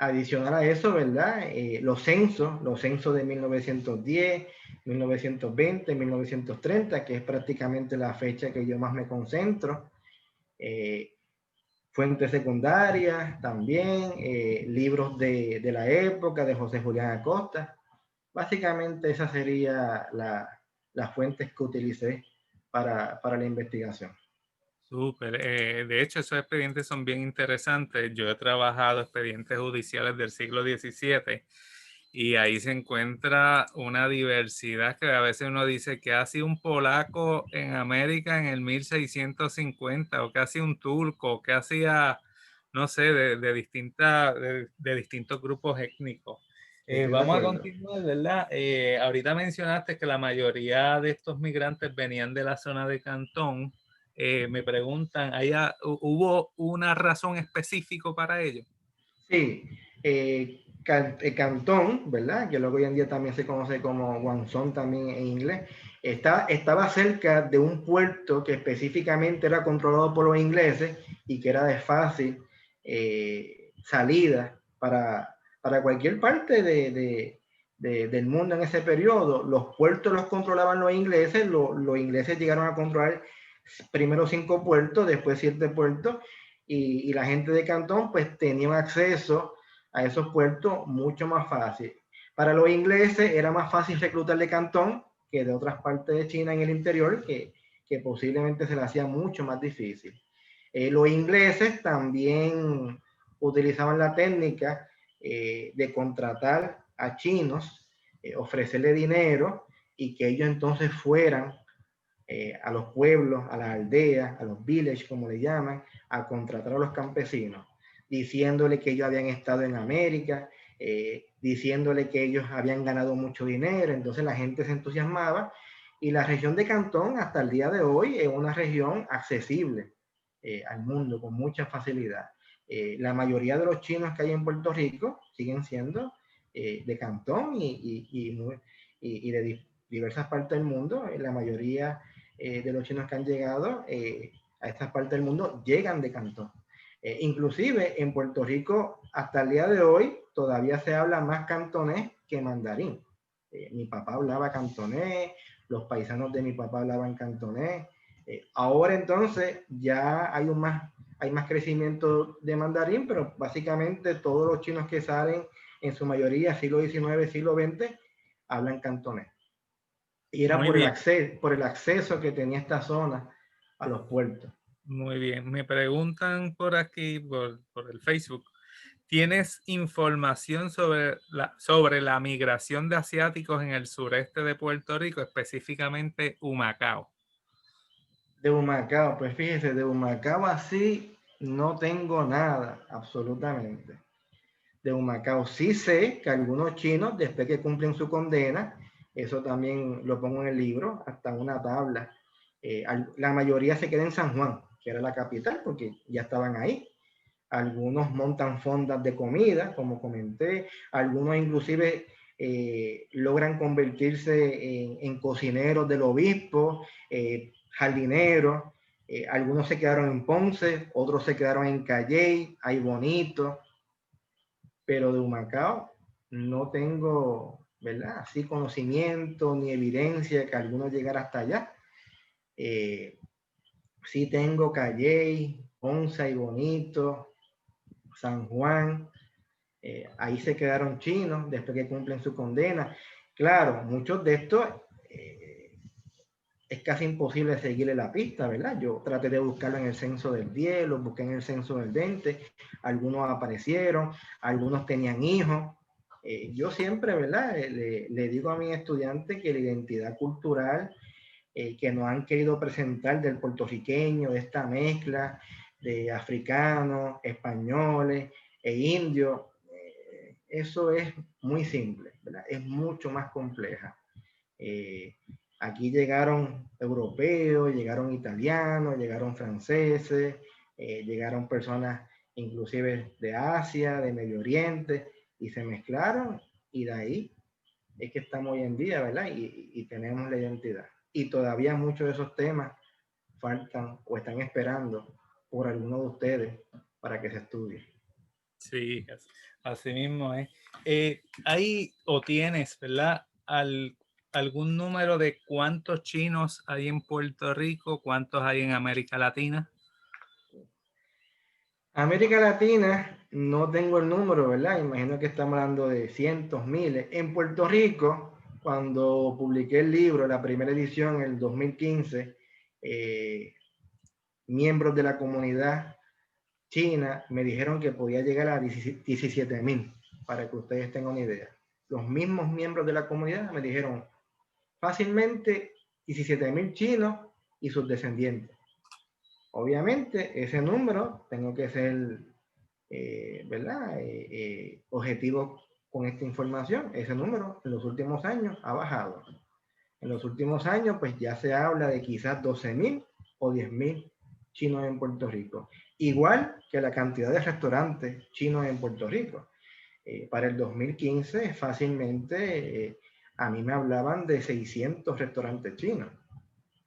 Speaker 2: Adicional a eso, ¿verdad? Los censos de 1910, 1920, 1930, que es prácticamente la fecha que yo más me concentro. fuentes secundarias también, libros de la época de José Julián Acosta. Básicamente esas serían las fuentes que utilicé para la investigación.
Speaker 1: Súper. De hecho, esos expedientes son bien interesantes. Yo he trabajado expedientes judiciales del siglo XVII y ahí se encuentra una diversidad que a veces uno dice que hace un polaco en América en el 1650 o que hacía un turco o que hacía, no sé, de distintos grupos étnicos.
Speaker 2: Estoy de
Speaker 1: Vamos a
Speaker 2: acuerdo.
Speaker 1: continuar, ¿verdad? Ahorita mencionaste que la mayoría de estos migrantes venían de la zona de Cantón. Me preguntan, ¿hubo una razón específica para ello?
Speaker 2: Sí, Cantón, ¿verdad? Que luego hoy en día también se conoce como Guangzhou también en inglés, estaba cerca de un puerto que específicamente era controlado por los ingleses y que era de fácil salida para cualquier parte del mundo en ese periodo. Los puertos los controlaban los ingleses, los ingleses llegaron a controlar primero 5 puertos, después 7 puertos, y la gente de Cantón pues tenían acceso a esos puertos mucho más fácil. Para los ingleses era más fácil reclutar de Cantón que de otras partes de China en el interior, que posiblemente se le hacía mucho más difícil. Los ingleses también utilizaban la técnica de contratar a chinos, ofrecerle dinero y que ellos entonces fueran a los pueblos, a las aldeas, a los villages, como le llaman, a contratar a los campesinos, diciéndole que ellos habían estado en América, diciéndole que ellos habían ganado mucho dinero. Entonces la gente se entusiasmaba y la región de Cantón hasta el día de hoy es una región accesible al mundo con mucha facilidad. La mayoría de los chinos que hay en Puerto Rico siguen siendo de Cantón y de diversas partes del mundo. La mayoría de los chinos que han llegado a estas partes del mundo llegan de Cantón. Inclusive en Puerto Rico hasta el día de hoy todavía se habla más cantonés que mandarín. Mi papá hablaba cantonés, los paisanos de mi papá hablaban cantonés. Ahora entonces ya hay más crecimiento de mandarín, pero básicamente todos los chinos que salen, en su mayoría siglo XIX, siglo XX, hablan cantonés. Y era
Speaker 1: Muy bien,
Speaker 2: por el acceso que tenía esta zona a los puertos.
Speaker 1: muy bien. Me preguntan por aquí, por el Facebook, ¿tienes información sobre la migración de asiáticos en el sureste de Puerto Rico, específicamente Humacao?
Speaker 2: De Humacao, pues fíjese, de Humacao así no tengo nada, absolutamente. De Humacao sí sé que algunos chinos, después que cumplen su condena, eso también lo pongo en el libro, hasta una tabla. La mayoría se queda en San Juan, que era la capital, porque ya estaban ahí. Algunos montan fondas de comida, como comenté, algunos inclusive logran convertirse en cocineros del obispo, jardineros, algunos se quedaron en Ponce, otros se quedaron en Calley, hay Bonito, pero de Humacao no tengo, ¿verdad? Así conocimiento ni evidencia que alguno llegara hasta allá. Eh, sí tengo Calley, Ponce y Bonito, San Juan, ahí se quedaron chinos después que cumplen su condena. Claro, muchos de estos es casi imposible seguirle la pista, ¿verdad? Yo traté de buscarlo en el censo del 10, los busqué en el censo del 20, algunos aparecieron, algunos tenían hijos. Yo siempre, ¿verdad? Le digo a mis estudiantes que la identidad cultural que nos han querido presentar del puertorriqueño, de esta mezcla de africanos, españoles e indios, eso es muy simple, ¿verdad? Es mucho más compleja. Eh, Aquí llegaron europeos, llegaron italianos, llegaron franceses, llegaron personas inclusive de Asia, de Medio Oriente, y se mezclaron y de ahí es que estamos hoy en día, ¿verdad? Y tenemos la identidad. Y todavía muchos de esos temas faltan o están esperando por alguno de ustedes para que se estudie.
Speaker 1: Sí, así mismo es. Hay o tienes, ¿verdad? ¿Algún número de cuántos chinos hay en Puerto Rico? ¿Cuántos hay en América Latina?
Speaker 2: América Latina, no tengo el número, ¿verdad? Imagino que estamos hablando de cientos, miles. En Puerto Rico, cuando publiqué el libro, la primera edición en el 2015, miembros de la comunidad china me dijeron que podía llegar a 17,000, para que ustedes tengan una idea. Los mismos miembros de la comunidad me dijeron fácilmente 17,000 chinos y sus descendientes. Obviamente, ese número tengo que ser, ¿verdad? Objetivo con esta información. Ese número en los últimos años ha bajado. En los últimos años, pues ya se habla de quizás 12,000 o 10,000 chinos en Puerto Rico. Igual que la cantidad de restaurantes chinos en Puerto Rico. Para el 2015, fácilmente, a mí me hablaban de 600 restaurantes chinos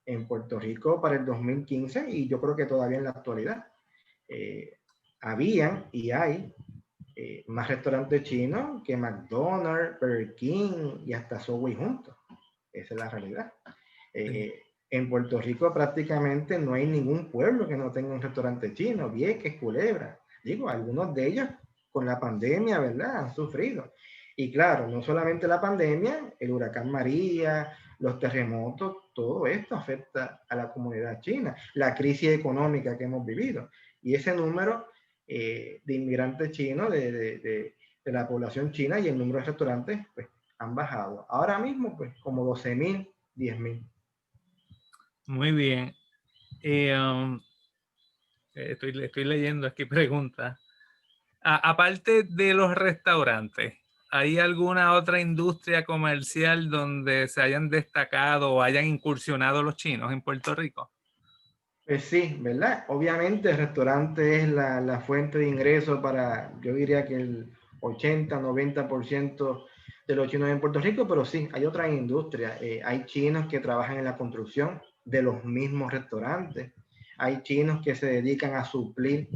Speaker 2: en Puerto Rico para el 2015, y yo creo que todavía en la actualidad. Habían y hay más restaurantes chinos que McDonald's, Burger King y hasta Subway juntos. Esa es la realidad. En Puerto Rico prácticamente no hay ningún pueblo que no tenga un restaurante chino. Vieques, Culebra. Digo, algunos de ellos con la pandemia, ¿verdad? Han sufrido. Y claro, no solamente la pandemia, el huracán María, los terremotos, todo esto afecta a la comunidad china, la crisis económica que hemos vivido. Y ese número de inmigrantes chinos, de la población china, y el número de restaurantes, pues han bajado. Ahora mismo, pues como 12,000, 10,000.
Speaker 1: Muy bien. Estoy leyendo aquí preguntas. Aparte de los restaurantes, ¿hay alguna otra industria comercial donde se hayan destacado o hayan incursionado los chinos en Puerto Rico?
Speaker 2: Pues sí, ¿verdad? Obviamente el restaurante es la fuente de ingreso para, yo diría que el 80-90% de los chinos en Puerto Rico, pero sí, hay otras industrias. Hay chinos que trabajan en la construcción de los mismos restaurantes. Hay chinos que se dedican a suplir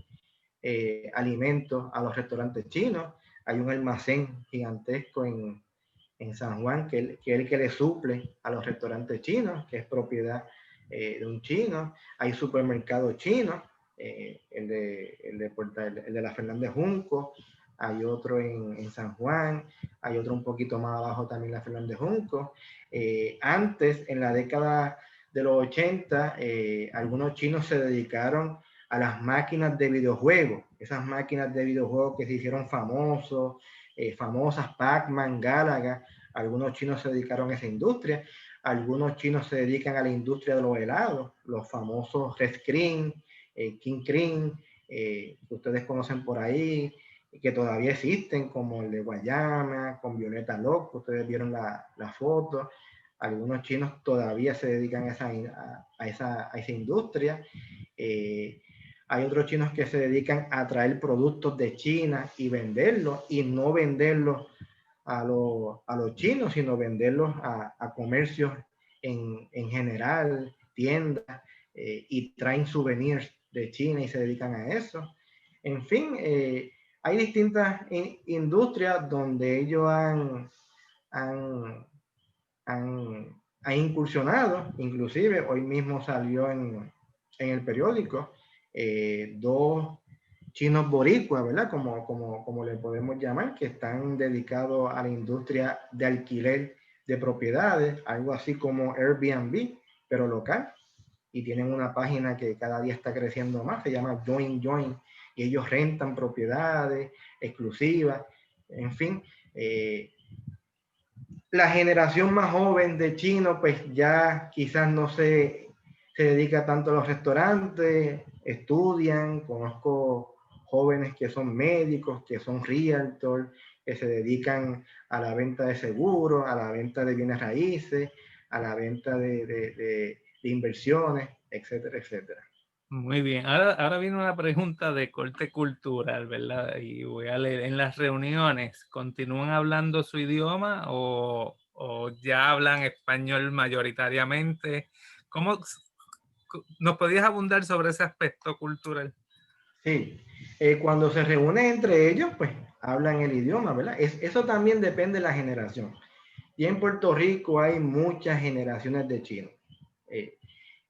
Speaker 2: alimentos a los restaurantes chinos. Hay un almacén gigantesco en San Juan que es el que le suple a los restaurantes chinos, que es propiedad de un chino. Hay supermercados chinos, el de la Fernández Junco, hay otro en San Juan, hay otro un poquito más abajo también, la Fernández Junco. Antes, en la década de los 80, algunos chinos se dedicaron a las máquinas de videojuegos, esas máquinas de videojuegos que se hicieron famosas, Pac-Man, Galaga. Algunos chinos se dedicaron a esa industria, algunos chinos se dedican a la industria de los helados, los famosos Red Cream, King Cream, que ustedes conocen por ahí, que todavía existen, como el de Guayama, con Violeta Loco, ustedes vieron la foto. Algunos chinos todavía se dedican a esa industria. Hay otros chinos que se dedican a traer productos de China y venderlos, y no venderlos a los chinos, sino venderlos a comercios en general, tiendas, y traen souvenirs de China y se dedican a eso. En fin, hay distintas industrias donde ellos han, han incursionado. Inclusive hoy mismo salió en el periódico dos chinos boricuas, ¿verdad? Como le podemos llamar, que están dedicados a la industria de alquiler de propiedades, algo así como Airbnb, pero local. Y tienen una página que cada día está creciendo más, se llama Join Join, y ellos rentan propiedades exclusivas. En fin, la generación más joven de chinos, pues ya quizás no se dedica tanto a los restaurantes, estudian. Conozco jóvenes que son médicos, que son realtors, que se dedican a la venta de seguros, a la venta de bienes raíces, a la venta de inversiones, etcétera, etcétera.
Speaker 1: Muy bien. Ahora viene una pregunta de corte cultural, ¿verdad? Y voy a leer. ¿En las reuniones continúan hablando su idioma o ya hablan español mayoritariamente? ¿Cómo nos podías abundar sobre ese aspecto cultural?
Speaker 2: Sí, cuando se reúnen entre ellos, pues hablan el idioma, ¿verdad? Eso también depende de la generación. Y en Puerto Rico hay muchas generaciones de chinos.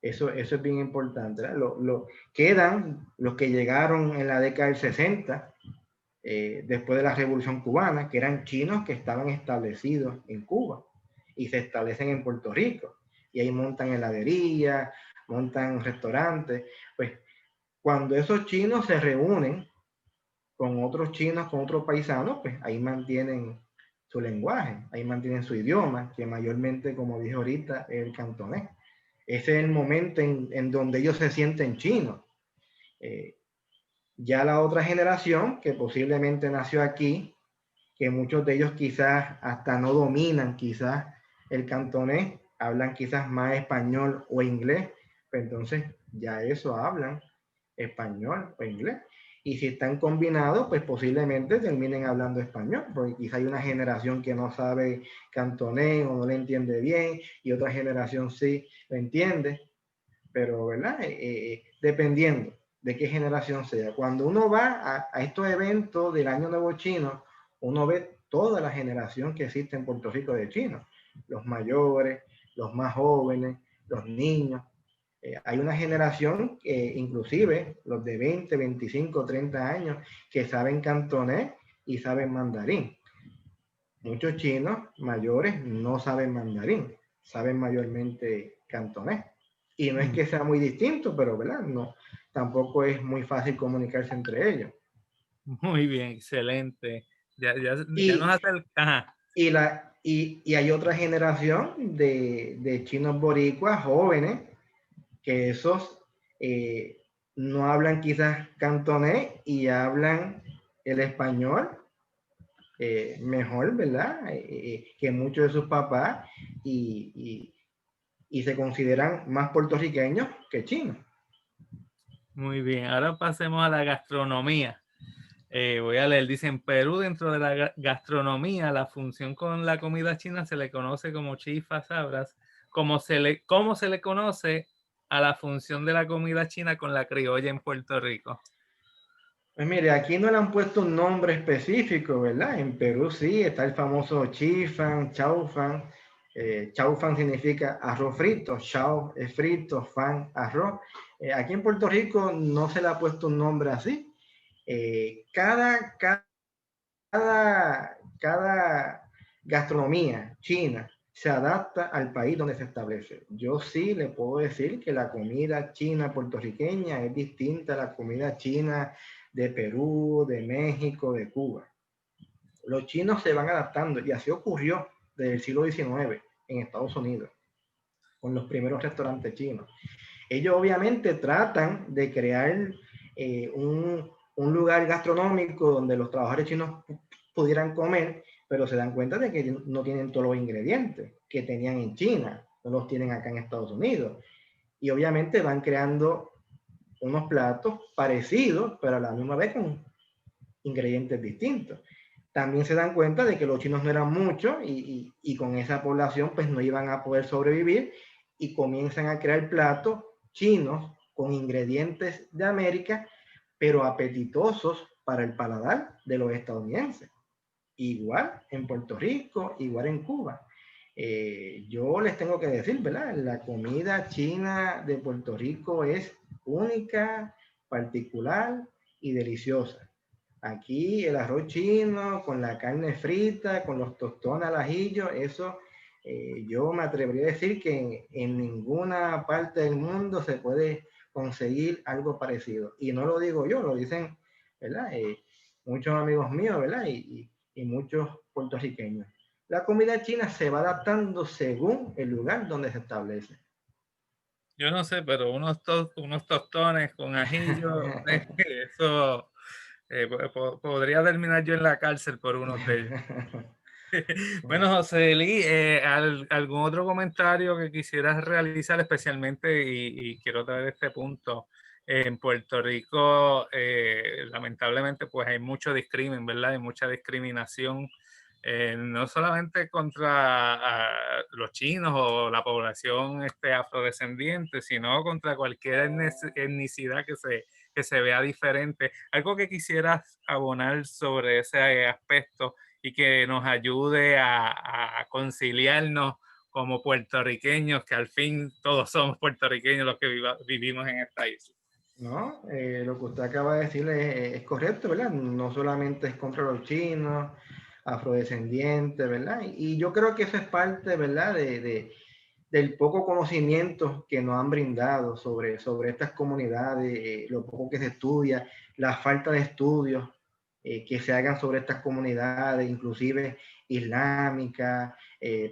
Speaker 2: Eso es bien importante, ¿verdad? Quedan los que llegaron en la década del 60, después de la Revolución Cubana, que eran chinos que estaban establecidos en Cuba y se establecen en Puerto Rico. Y ahí montan heladerías, montan restaurantes. Pues cuando esos chinos se reúnen con otros chinos, con otros paisanos, pues ahí mantienen su lenguaje, ahí mantienen su idioma, que mayormente, como dije ahorita, es el cantonés. Ese es el momento en donde ellos se sienten chinos. Eh, ya la otra generación, que posiblemente nació aquí, que muchos de ellos quizás hasta no dominan quizás el cantonés, hablan quizás más español o inglés, pero entonces ya eso hablan español o inglés. Y si están combinados, pues posiblemente terminen hablando español, porque quizá hay una generación que no sabe cantonés o no le entiende bien, y otra generación sí lo entiende, pero ¿verdad? Dependiendo de qué generación sea. Cuando uno va a estos eventos del Año Nuevo Chino, uno ve toda la generación que existe en Puerto Rico de chinos, los mayores, los más jóvenes, los niños. Hay una generación, inclusive los de 20, 25, 30 años, que saben cantonés y saben mandarín. Muchos chinos mayores no saben mandarín, saben mayormente cantonés. Y no es que sea muy distinto, pero ¿verdad? No, tampoco es muy fácil comunicarse entre ellos.
Speaker 1: Muy bien, excelente. Ya nos
Speaker 2: Y,
Speaker 1: acercamos.
Speaker 2: y hay otra generación de chinos boricuas jóvenes que esos no hablan quizás cantonés y hablan el español mejor, ¿verdad? Que muchos de sus papás y se consideran más puertorriqueños que chinos.
Speaker 1: Muy bien, ahora pasemos a la gastronomía. Voy a leer, dice, en Perú, dentro de la gastronomía, la función con la comida china se le conoce como chifa sabras, cómo se le conoce a la función de la comida china con la criolla en Puerto Rico.
Speaker 2: Pues mire, aquí no le han puesto un nombre específico, ¿verdad? En Perú sí, está el famoso chifan, chaufan. Chaufan significa arroz frito, chau es frito, fan, arroz. Aquí en Puerto Rico no se le ha puesto un nombre así. Cada gastronomía china se adapta al país donde se establece. Yo sí le puedo decir que la comida china puertorriqueña es distinta a la comida china de Perú, de México, de Cuba. Los chinos se van adaptando y así ocurrió desde el siglo XIX en Estados Unidos con los primeros restaurantes chinos. Ellos obviamente tratan de crear un lugar gastronómico donde los trabajadores chinos pudieran comer, pero se dan cuenta de que no tienen todos los ingredientes que tenían en China, no los tienen acá en Estados Unidos. Y obviamente van creando unos platos parecidos, pero a la misma vez con ingredientes distintos. También se dan cuenta de que los chinos no eran muchos y con esa población pues no iban a poder sobrevivir y comienzan a crear platos chinos con ingredientes de América, pero apetitosos para el paladar de los estadounidenses. Igual en Puerto Rico, igual en Cuba. Yo les tengo que decir, ¿verdad? La comida china de Puerto Rico es única, particular y deliciosa. Aquí el arroz chino con la carne frita, con los tostones al ajillo, eso yo me atrevería a decir que en ninguna parte del mundo se puede conseguir algo parecido. Y no lo digo yo, lo dicen, ¿verdad? Muchos amigos míos, ¿verdad? Y muchos puertorriqueños. La comida china se va adaptando según el lugar donde se establece.
Speaker 1: Yo no sé, pero unos tostones con ajillo, eso podría terminar yo en la cárcel por unos de ellos. Bueno, José Eli, ¿algún otro comentario que quisieras realizar especialmente? Y quiero traer este punto. En Puerto Rico, lamentablemente, pues hay mucho discrimen, ¿verdad? Hay mucha discriminación, no solamente contra los chinos o la población afrodescendiente, sino contra cualquier etnicidad que se vea diferente. Algo que quisieras abonar sobre ese aspecto y que nos ayude a conciliarnos como puertorriqueños, que al fin todos somos puertorriqueños los que vivimos en esta isla.
Speaker 2: No, lo que usted acaba de decir es correcto, ¿verdad? No solamente es contra los chinos, afrodescendientes, ¿verdad? Y yo creo que eso es parte, ¿verdad? Del poco conocimiento que nos han brindado sobre estas comunidades, lo poco que se estudia, la falta de estudios que se hagan sobre estas comunidades, inclusive islámicas,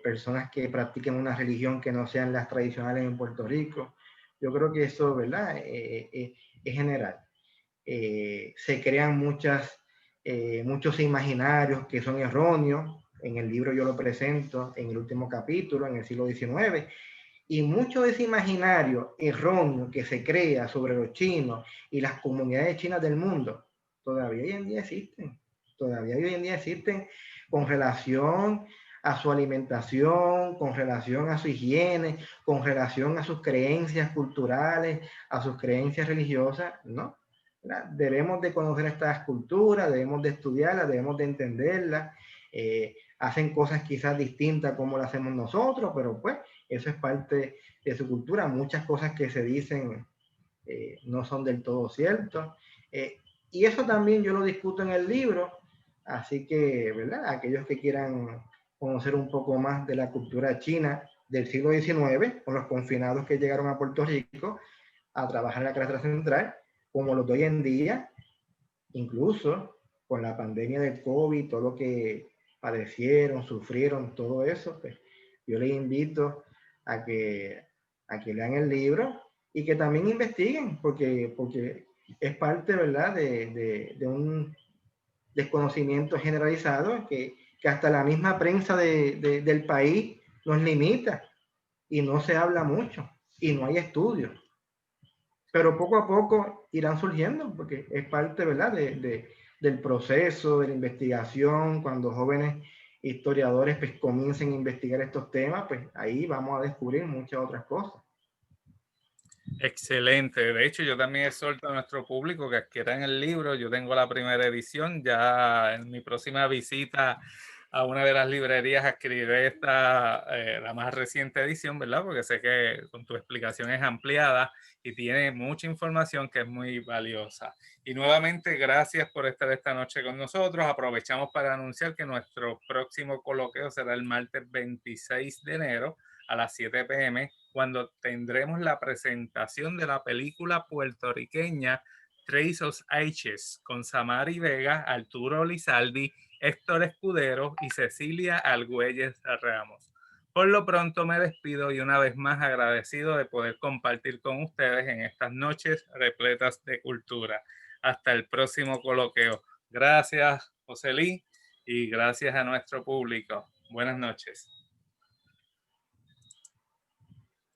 Speaker 2: personas que practiquen una religión que no sean las tradicionales en Puerto Rico. Yo creo que eso, ¿verdad? Es general. Se crean muchos imaginarios que son erróneos. En el libro yo lo presento en el último capítulo, en el siglo XIX, y mucho de ese imaginario erróneo que se crea sobre los chinos y las comunidades chinas del mundo, todavía hoy en día existen. Todavía hoy en día existen con relación a su alimentación, con relación a su higiene, con relación a sus creencias culturales, a sus creencias religiosas, ¿no? Debemos de conocer estas culturas, debemos de estudiarlas, debemos de entenderlas. Hacen cosas quizás distintas como las hacemos nosotros, pero pues eso es parte de su cultura. Muchas cosas que se dicen no son del todo ciertas. Y eso también yo lo discuto en el libro, así que, ¿verdad? Aquellos que quieran conocer un poco más de la cultura china del siglo XIX, con los confinados que llegaron a Puerto Rico a trabajar en la carretera central, como los de hoy en día, incluso con la pandemia del COVID, todo lo que padecieron, sufrieron, todo eso, pues yo les invito a que lean el libro y que también investiguen, porque es parte, ¿verdad?, de un desconocimiento generalizado que hasta la misma prensa del país nos limita y no se habla mucho y no hay estudios. Pero poco a poco irán surgiendo, porque es parte, ¿verdad?, del proceso, de la investigación. Cuando jóvenes historiadores pues comiencen a investigar estos temas, pues ahí vamos a descubrir muchas otras cosas.
Speaker 1: Excelente. De hecho, yo también exhorto a nuestro público que adquieran el libro. Yo tengo la primera edición. Ya en mi próxima visita a una de las librerías adquiriré la más reciente edición, ¿verdad? Porque sé que con tu explicación es ampliada y tiene mucha información que es muy valiosa. Y nuevamente, gracias por estar esta noche con nosotros. Aprovechamos para anunciar que nuestro próximo coloquio será el martes 26 de enero a las 7 p.m., cuando tendremos la presentación de la película puertorriqueña Trace of Ages con Samari Vega, Arturo Lizaldi, Héctor Escudero y Cecilia Argüelles Ramos. Por lo pronto me despido y una vez más agradecido de poder compartir con ustedes en estas noches repletas de cultura. Hasta el próximo coloquio. Gracias, José Lee, y gracias a nuestro público. Buenas noches.